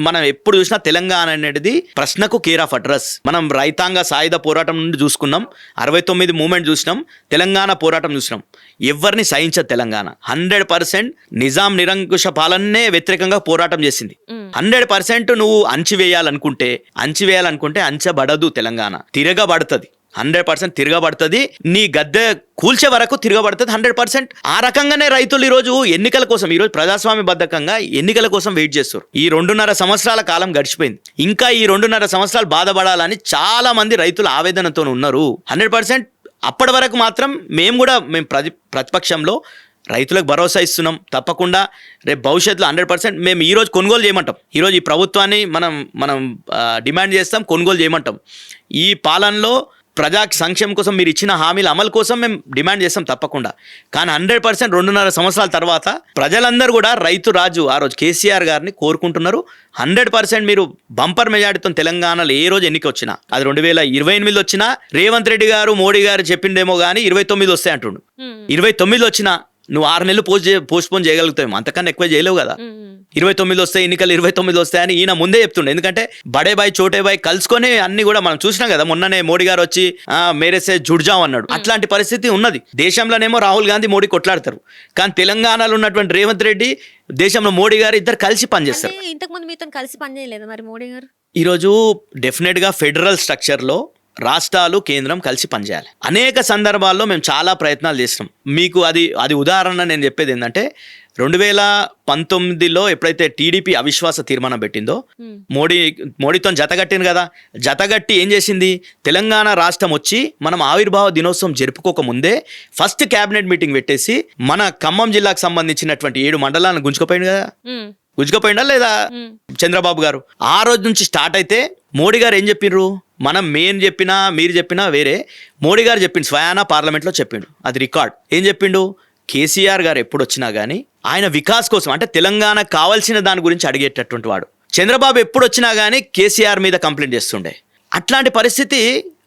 మనం ఎప్పుడు చూసినా తెలంగాణ అనేది ప్రశ్నకు కేర్ ఆఫ్ అడ్రస్. మనం రైతాంగ సాయుధ పోరాటం నుండి చూసుకున్నాం, 69 మూమెంట్ చూసినాం, తెలంగాణ పోరాటం చూసినాం. ఎవరిని సహించదు తెలంగాణ. 100% నిజాం నిరంకుశ పాలనే వ్యతిరేకంగా పోరాటం చేసింది. 100% నువ్వు అంచివేయాలనుకుంటే అంచబడదు. తెలంగాణ తిరగబడుతుంది, 100% తిరగబడుతుంది. నీ గద్దె కూల్చే వరకు తిరగబడుతుంది 100%. ఆ రకంగానే రైతులు ఈరోజు ఎన్నికల కోసం, ఈరోజు ప్రజాస్వామ్యబద్ధంగా ఎన్నికల కోసం వెయిట్ చేస్తారు. ఈ 2.5 సంవత్సరాల కాలం గడిచిపోయింది. ఇంకా ఈ 2.5 సంవత్సరాలు బాధపడాలని చాలా మంది రైతులు ఆవేదనతో ఉన్నారు. 100% అప్పటి వరకు మాత్రం మేము ప్రతిపక్షంలో రైతులకు భరోసా ఇస్తున్నాం. తప్పకుండా రేపు భవిష్యత్తులో 100% మేము ఈరోజు కొనుగోలు చేయమంటాం. ఈరోజు ఈ ప్రభుత్వాన్ని మనం డిమాండ్ చేస్తాం, కొనుగోలు చేయమంటాం. ఈ పాలనలో ప్రజా సంక్షేమం కోసం మీరు ఇచ్చిన హామీల అమలు కోసం మేము డిమాండ్ చేస్తాం తప్పకుండా. కానీ 100% 2.5 సంవత్సరాల తర్వాత ప్రజలందరూ కూడా రైతు రాజు ఆ రోజు కేసీఆర్ గారిని కోరుకుంటున్నారు. 100% మీరు బంపర్ మెజారిటీతో తెలంగాణలో ఏ రోజు ఎన్నిక వచ్చినా, అది 2028 వచ్చినా, రేవంత్ రెడ్డి గారు మోడీ గారు చెప్పిండేమో కానీ 29 వస్తాయి అంటుండు. 29 వచ్చినా నువ్వు 6 నెలలు పోస్ట్పోన్ చేయగలుగుతావు, అంతకన్నా ఎక్కువ చేయలేవు కదా. 29 వస్తాయి ఎన్నికలు, 29 వస్తాయని ఈయన ముందే చెప్తుండే. ఎందుకంటే బడే బాయ్ చోటే బాయ్ కలుసుకొని అన్ని కూడా మనం చూసినాం కదా. మొన్ననే మోడీ గారు వచ్చి మేరేసే జుడ్జాం అన్నాడు. అట్లాంటి పరిస్థితి ఉన్నది. దేశంలోనేమో రాహుల్ గాంధీ మోడీ కొట్లాడతారు, కానీ తెలంగాణలో ఉన్నటువంటి రేవంత్ రెడ్డి, దేశంలో మోడీ గారు ఇద్దరు కలిసి పనిచేస్తారు. ఇంతకుముందు మీతో కలిసి పనిచేయలేదు మరి మోడీ గారు? ఈరోజు డెఫినెట్గా ఫెడరల్ స్ట్రక్చర్లో రాష్ట్రాలు కేంద్రం కలిసి పనిచేయాలి. అనేక సందర్భాల్లో మేము చాలా ప్రయత్నాలు చేసినాం. మీకు అది ఉదాహరణ నేను చెప్పేది ఏంటంటే, 2019లో ఎప్పుడైతే టీడీపీ అవిశ్వాస తీర్మానం పెట్టిందో, మోడీతో జతగట్టింది కదా. జతగట్టి ఏం చేసింది? తెలంగాణ రాష్ట్రం వచ్చి మనం ఆవిర్భావ దినోత్సవం జరుపుకోక ముందే ఫస్ట్ క్యాబినెట్ మీటింగ్ పెట్టేసి మన ఖమ్మం జిల్లాకు సంబంధించినటువంటి 7 మండలాలను గుంజుకుపోయింది కదా. గుంజుకుపోయిందా లేదా చంద్రబాబు గారు? ఆ రోజు నుంచి స్టార్ట్ అయితే మోడీ గారు ఏం చెప్పిండ్రు? మేము చెప్పినా మీరు చెప్పినా వేరే. మోడీ గారు చెప్పిండు, స్వయానా పార్లమెంట్లో చెప్పిండు, అది రికార్డ్. ఏం చెప్పిండు? కేసీఆర్ గారు ఎప్పుడు వచ్చినా కానీ ఆయన వికాస్ కోసం, అంటే తెలంగాణ కావాల్సిన దాని గురించి అడిగేటటువంటి వాడు. చంద్రబాబు ఎప్పుడు వచ్చినా కానీ కేసీఆర్ మీద కంప్లైంట్ చేస్తుండే. అట్లాంటి పరిస్థితి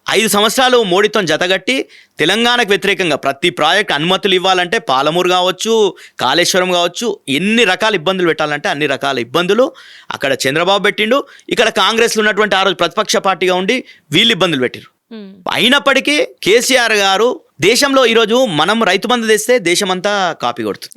5 సంవత్సరాలు మోడీతో జతగట్టి తెలంగాణకు వ్యతిరేకంగా ప్రతి ప్రాజెక్ట్ అనుమతులు ఇవ్వాలంటే పాలమూరు కావచ్చు, కాళేశ్వరం కావచ్చు, ఎన్ని రకాల ఇబ్బందులు పెట్టాలంటే అన్ని రకాల ఇబ్బందులు అక్కడ చంద్రబాబు పెట్టిండు. ఇక్కడ కాంగ్రెస్లో ఉన్నటువంటి ఆ రోజు ప్రతిపక్ష పార్టీగా ఉండి వీళ్ళు ఇబ్బందులు పెట్టిరు. అయినప్పటికీ కేసీఆర్ గారు దేశంలో ఈరోజు మనం రైతు బంధు తెస్తే దేశమంతా కాపీ కొడుతుంది.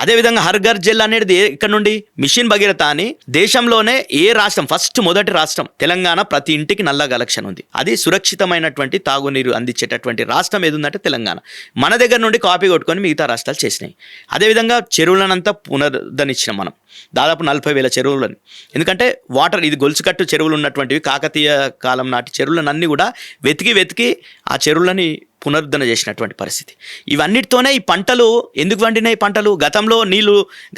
అదేవిధంగా హర్ ఘర్ జల్ అనేది ఇక్కడ నుండి మిషన్ భగీరథ అని దేశంలోనే ఏ రాష్ట్రం మొదటి రాష్ట్రం తెలంగాణ, ప్రతి ఇంటికి నల్ల కలెక్షన్ ఉంది. అది సురక్షితమైనటువంటి తాగునీరు అందించేటటువంటి రాష్ట్రం ఏది ఉందంటే తెలంగాణ. మన దగ్గర నుండి కాపీ కొట్టుకొని మిగతా రాష్ట్రాలు చేసినాయి. అదేవిధంగా చెరువులనంతా పునరుద్ధరించినాం మనం, దాదాపు 40,000 చెరువులని. ఎందుకంటే వాటర్ ఇది గొలుసుకట్టు చెరువులు ఉన్నటువంటివి, కాకతీయ కాలం నాటి చెరువులన్నీ కూడా వెతికి ఆ చెరువులని పునరుద్ధరణ చేసినటువంటి పరిస్థితి. ఇవన్నిటితోనే ఈ పంటలు ఎందుకు పండినాయి?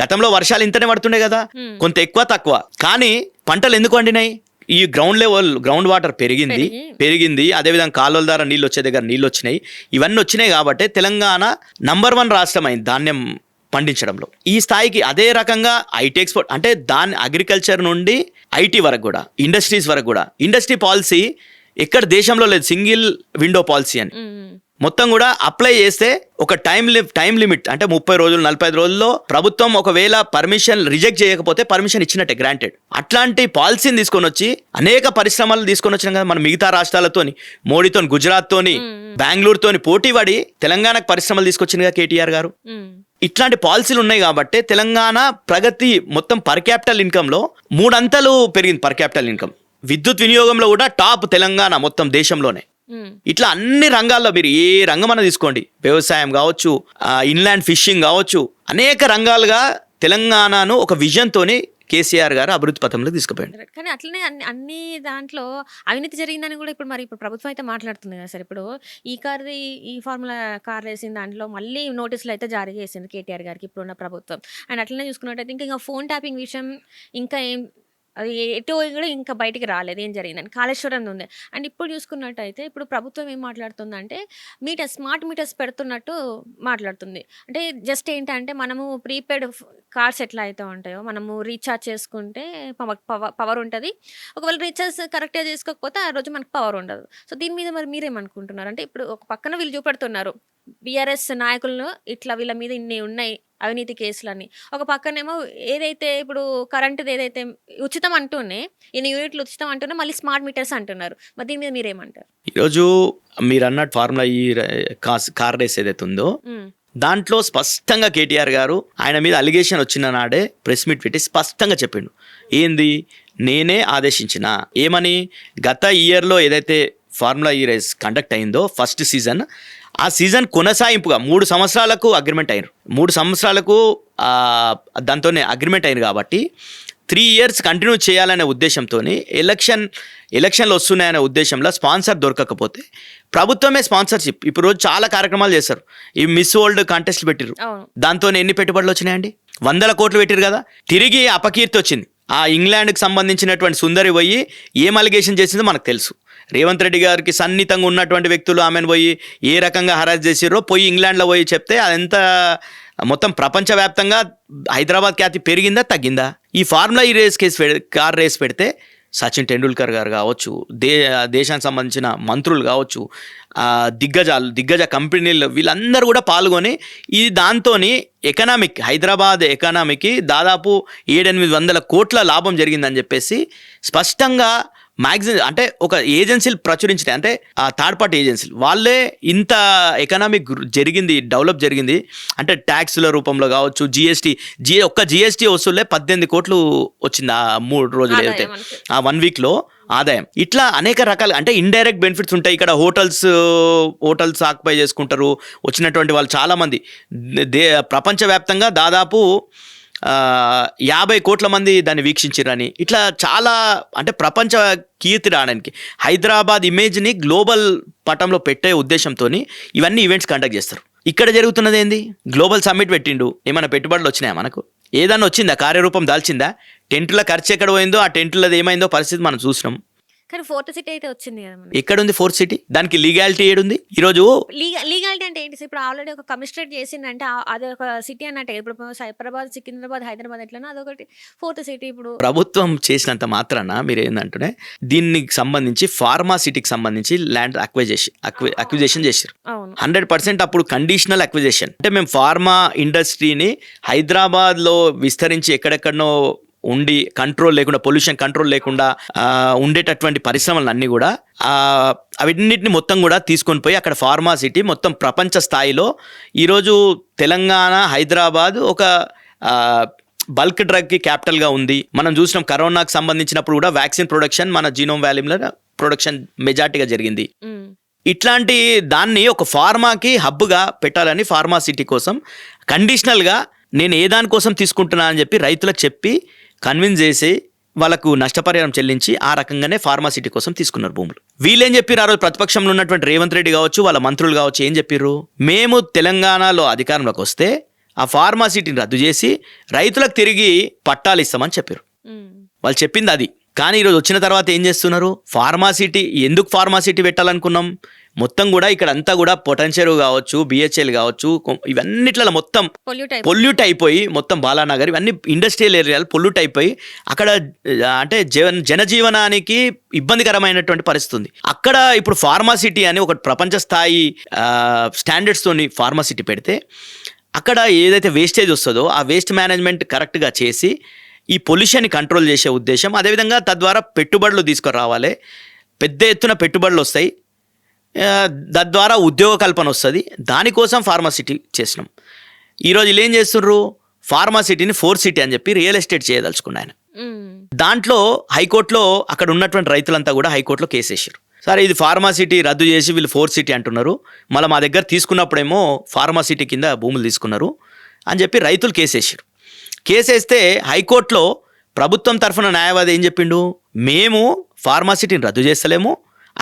గతంలో వర్షాలు ఇంతనే పడుతుండే కదా, కొంత ఎక్కువ తక్కువ, కానీ పంటలు ఎందుకు పండినాయి? ఈ గ్రౌండ్ వాటర్ పెరిగింది. అదేవిధంగా కాలువల ద్వారా నీళ్ళు వచ్చే దగ్గర నీళ్ళు వచ్చినాయి. ఇవన్నీ వచ్చినాయి కాబట్టి తెలంగాణ నంబర్ 1 రాష్ట్రం అయింది ధాన్యం పండించడంలో. ఈ స్థాయికి అదే రకంగా ఐటీ ఎక్స్పోర్ట్ అంటే అగ్రికల్చర్ నుండి ఐటీ వరకు కూడా, ఇండస్ట్రీస్ వరకు కూడా, ఇండస్ట్రీ పాలసీ ఎక్కడ దేశంలో లేదు. సింగిల్ విండో పాలసీ అని మొత్తం కూడా అప్లై చేస్తే ఒక టైం లిమిట్ అంటే 30 రోజులు 45 రోజుల్లో ప్రభుత్వం ఒకవేళ పర్మిషన్ రిజెక్ట్ చేయకపోతే పర్మిషన్ ఇచ్చినట్టే, గ్రాంటెడ్. అట్లాంటి పాలసీని తీసుకొని వచ్చి అనేక పరిశ్రమలు తీసుకొని వచ్చినాం కదా మనం. మిగతా రాష్ట్రాలతోని, మోడీతోని, గుజరాత్తోని, బెంగళూరుతోని పోటీ పడి తెలంగాణకు పరిశ్రమలు తీసుకొచ్చిందిగా కేటీఆర్ గారు. ఇట్లాంటి పాలసీలు ఉన్నాయి కాబట్టి తెలంగాణ ప్రగతి మొత్తం పర్ క్యాపిటల్ ఇన్కమ్ లో 3 అంతలు పెరిగింది. పర్ క్యాపిటల్ ఇన్కమ్ విద్యుత్ వినియోగంలో కూడా టాప్ తెలంగాణ మొత్తం దేశంలోనే. ఇట్లా అన్ని రంగాల్లో మీరు ఏ రంగం అన్న తీసుకోండి, వ్యవసాయం కావచ్చు, ఇన్లాండ్ ఫిషింగ్ కావచ్చు, అనేక రంగాలుగా తెలంగాణను ఒక విజన్ తోని కేసీఆర్ గారు అభివృద్ధి పథంలో తీసుకుపోయాడు. కానీ అట్లనే అన్ని దాంట్లో అవినీతి జరిగిందని కూడా ఇప్పుడు ప్రభుత్వం అయితే మాట్లాడుతుంది కదా సార్. ఇప్పుడు ఈ ఫార్ములా కార్ వేసిన దాంట్లో మళ్ళీ నోటీసులు అయితే జారీ చేసింది కేటీఆర్ గారికి ఇప్పుడున్న ప్రభుత్వం. అండ్ అట్లనే చూసుకున్నట్టయితే ఇంకా ఫోన్ ట్యాపింగ్ విషయం ఇంకా అది ఎటు కూడా ఇంకా బయటికి రాలేదు ఏం జరిగిందని. కాళేశ్వరం ఉంది. అండ్ ఇప్పుడు చూసుకున్నట్టయితే ఇప్పుడు ప్రభుత్వం ఏం మాట్లాడుతుందంటే స్మార్ట్ మీటర్స్ పెడుతున్నట్టు మాట్లాడుతుంది. అంటే జస్ట్ ఏంటంటే మనము ప్రీపెయిడ్ కార్డ్స్ ఎట్లా అయితే ఉంటాయో మనము రీఛార్జ్ చేసుకుంటే పవర్ ఉంటుంది. ఒకవేళ రీఛార్జ్ కరెక్ట్గా చేసుకోకపోతే ఆ రోజు మనకు పవర్ ఉండదు. సో దీని మీద మరి మీరేమనుకుంటున్నారు? అంటే ఇప్పుడు ఒక పక్కన వీళ్ళు చూపెడుతున్నారు బీఆర్ఎస్ నాయకులను, ఇట్లా వీళ్ళ మీద ఇన్ని ఉన్నాయి అవినీతి కేసులని. ఒక పక్కనేమో ఏదైతే ఇప్పుడు కరెంటుది ఏదైతే ఉచితం అంటూనే, ఇన్ని యూనిట్లు ఉచితం అంటూనే మళ్ళీ స్మార్ట్ మీటర్స్ అంటున్నారు. మరి దీని మీద మీరేమంటారు? ఈరోజు మీరు అన్నట్టు ఫార్ములా ఈ కార్ రేస్ ఏదైతే ఉందో దాంట్లో స్పష్టంగా కేటీఆర్ గారు ఆయన మీద అలిగేషన్ వచ్చిన నాడే ప్రెస్ మీట్ పెట్టి స్పష్టంగా చెప్పిండు. ఏంది, నేనే ఆదేశించిన ఏమని, గత ఇయర్లో ఏదైతే ఫార్ములా ఈ రేస్ కండక్ట్ అయిందో ఫస్ట్ సీజన్, ఆ సీజన్ కొనసాగింపుగా 3 సంవత్సరాలకు అగ్రిమెంట్ అయినారు. 3 సంవత్సరాలకు దాంతోనే అగ్రిమెంట్ అయింది కాబట్టి 3 years కంటిన్యూ చేయాలనే ఉద్దేశంతో ఎలక్షన్లు వస్తున్నాయనే ఉద్దేశంలో స్పాన్సర్ దొరకకపోతే ప్రభుత్వమే స్పాన్సర్షిప్. ఇప్పుడు రోజు చాలా కార్యక్రమాలు చేస్తారు. ఈ మిస్ వరల్డ్ కాంటెస్ట్లు పెట్టిరు, దాంతో ఎన్ని పెట్టుబడులు వచ్చినాయండి? 100 కోట్లు పెట్టిరు కదా. తిరిగి అపకీర్తి వచ్చింది. ఆ ఇంగ్లాండ్కి సంబంధించినటువంటి సుందరి పోయి ఏం అలిగేషన్ చేసిందో మనకు తెలుసు. రేవంత్ రెడ్డి గారికి సన్నిహితంగా ఉన్నటువంటి వ్యక్తులు ఆమెను పోయి ఏ రకంగా హరాజ్ చేసిరో పోయి ఇంగ్లాండ్లో పోయి చెప్తే అదంతా మొత్తం ప్రపంచవ్యాప్తంగా హైదరాబాద్ ఖ్యాతి పెరిగిందా తగ్గిందా? ఈ ఫార్ములా ఈ కార్ రేస్ పెడితే సచిన్ టెండూల్కర్ గారు కావచ్చు, దేశానికి సంబంధించిన మంత్రులు కావచ్చు, దిగ్గజ కంపెనీలు వీళ్ళందరూ కూడా పాల్గొని దాంతో హైదరాబాద్ ఎకానమీకి దాదాపు 700-800 కోట్ల లాభం జరిగిందని చెప్పేసి స్పష్టంగా మ్యాగజైన్ అంటే ఒక ఏజెన్సీలు ప్రచురించినాయి. అంటే ఆ థర్డ్ పార్టీ ఏజెన్సీలు వాళ్ళే ఇంత ఎకనామిక్ డెవలప్ జరిగింది అంటే ట్యాక్స్ల రూపంలో కావచ్చు, ఒక్క జిఎస్టీ వసూలే 18 కోట్లు వచ్చింది ఆ 3 రోజులు అయితే ఆ 1 weekలో ఆదాయం. ఇట్లా అనేక రకాల అంటే ఇండైరెక్ట్ బెనిఫిట్స్ ఉంటాయి. ఇక్కడ హోటల్స్ ఆక్యుపై చేసుకుంటారు వచ్చినటువంటి వాళ్ళు చాలామంది. ప్రపంచవ్యాప్తంగా దాదాపు 50 కోట్ల మంది దాన్ని వీక్షించారని, ఇట్లా చాలా అంటే ప్రపంచ కీర్తి రావడానికి హైదరాబాద్ ఇమేజ్ని గ్లోబల్ పటంలో పెట్టే ఉద్దేశంతో ఇవన్నీ ఈవెంట్స్ కండక్ట్ చేస్తారు. ఇక్కడ జరుగుతున్నది ఏంది? గ్లోబల్ సమ్మిట్ పెట్టిండు, ఏమైనా పెట్టుబడులు వచ్చినాయా? మనకు ఏదన్నా వచ్చిందా? కార్యరూపం దాల్చిందా? టెంటుల ఖర్చు ఎక్కడ పోయిందో, ఆ టెంటులది ఏమైందో పరిస్థితి మనం చూసినాం. కానీ ఫోర్త్ సిటీ అయితే వచ్చింది కదా మనకి. ఎక్కడుంది ఫోర్త్ సిటీ? దానికి లీగాలిటీ ఏడుంది ఈరోజు? లీగాలిటీ అంటే ఏంటి? ఇప్పుడు ఆల్రెడీ ఒక కమిషనరేట్ చేసిందంటే అది ఒక సిటీ అన్నట్టే. ఇప్పుడు సైబరాబాద్, సికింద్రాబాద్, హైదరాబాద్ ఎట్లనో అదొకటి ఫోర్త్ సిటీ. ఇప్పుడు ప్రభుత్వం చేసినంత మాత్రాన మీరు ఏంటంటే దీనికి సంబంధించి ఫార్మా సిటీకి సంబంధించి ల్యాండ్ అక్విజేషన్ చేశారు. అవును 100% అప్పుడు కండిషనల్ అక్విజేషన్. అంటే మేము ఫార్మా ఇండస్ట్రీని హైదరాబాద్లో విస్తరించి ఎక్కడెక్కడనో ఉండి కంట్రోల్ లేకుండా, పొల్యూషన్ కంట్రోల్ లేకుండా ఉండేటటువంటి పరిశ్రమలు అన్నీ కూడా అవన్నిటిని మొత్తం కూడా తీసుకొని పోయి అక్కడ ఫార్మా సిటీ మొత్తం ప్రపంచ స్థాయిలో ఈరోజు తెలంగాణ, హైదరాబాద్ ఒక బల్క్ డ్రగ్కి క్యాపిటల్గా ఉంది. మనం చూసినాం కరోనాకు సంబంధించినప్పుడు కూడా వ్యాక్సిన్ ప్రొడక్షన్ మన జీనోమ్ వ్యాలీలో ప్రొడక్షన్ మెజార్టీగా జరిగింది. ఇట్లాంటి దాన్ని ఒక ఫార్మాకి హబ్గా పెట్టాలని ఫార్మా సిటీ కోసం కండిషనల్గా నేను ఏ దానికోసం తీసుకుంటున్నా అని చెప్పి రైతులకు చెప్పి కన్విన్స్ చేసి వాళ్ళకు నష్టపరిహారం చెల్లించి ఆ రకంగానే ఫార్మాసిటీ కోసం తీసుకున్నారు భూములు. వీళ్ళేం చెప్పారు? ఆ రోజు ప్రతిపక్షంలో ఉన్నటువంటి రేవంత్ రెడ్డి కావచ్చు, వాళ్ళ మంత్రులు కావచ్చు, ఏం చెప్పారు? మేము తెలంగాణలో అధికారంలోకి వస్తే ఆ ఫార్మాసిటీని రద్దు చేసి రైతులకు తిరిగి పట్టాలు ఇస్తామని చెప్పారు. వాళ్ళు చెప్పింది అది. కానీ ఈరోజు వచ్చిన తర్వాత ఏం చేస్తున్నారు? ఫార్మాసిటీ ఎందుకు ఫార్మాసిటీ పెట్టాలనుకున్నాం? మొత్తం కూడా ఇక్కడ అంతా కూడా పొటెన్షియల్ కావచ్చు, బిహెచ్ఎల్ కావచ్చు, ఇవన్నిట్లలో మొత్తం పొల్యూట్ అయిపోయి మొత్తం బాలానగర్ ఇవన్నీ ఇండస్ట్రియల్ ఏరియాలు పొల్యూట్ అయిపోయి అక్కడ అంటే జనజీవనానికి ఇబ్బందికరమైనటువంటి పరిస్థితి ఉంది. అక్కడ ఇప్పుడు ఫార్మాసిటీ అని ఒక ప్రపంచ స్థాయి స్టాండర్డ్స్తోని ఫార్మాసిటీ పెడితే అక్కడ ఏదైతే వేస్టేజ్ వస్తుందో ఆ వేస్ట్ మేనేజ్మెంట్ కరెక్ట్గా చేసి ఈ పొల్యూషన్ని కంట్రోల్ చేసే ఉద్దేశం. అదేవిధంగా తద్వారా పెట్టుబడులు తీసుకురావాలి, పెద్ద ఎత్తున పెట్టుబడులు వస్తాయి, తద్వారా ఉద్యోగ కల్పన వస్తుంది. దానికోసం ఫార్మాసిటీ చేసినాం. ఈరోజు వీళ్ళు ఏం చేస్తున్నారు? ఫార్మాసిటీని ఫోర్త్ సిటీ అని చెప్పి రియల్ ఎస్టేట్ చేయదలుచుకున్న ఆయన. దాంట్లో హైకోర్టులో అక్కడ ఉన్నటువంటి రైతులంతా కూడా హైకోర్టులో కేసు వేసారు. సరే ఇది ఫార్మాసిటీ రద్దు చేసి వీళ్ళు ఫోర్త్ సిటీ అంటున్నారు, మళ్ళీ మా దగ్గర తీసుకున్నప్పుడేమో ఫార్మాసిటీ కింద భూములు తీసుకున్నారు అని చెప్పి రైతులు కేసు వేసారు. కేసు వేస్తే హైకోర్టులో ప్రభుత్వం తరఫున న్యాయవాది ఏం చెప్పిండు? మేము ఫార్మాసిటీని రద్దు చేస్తలేము,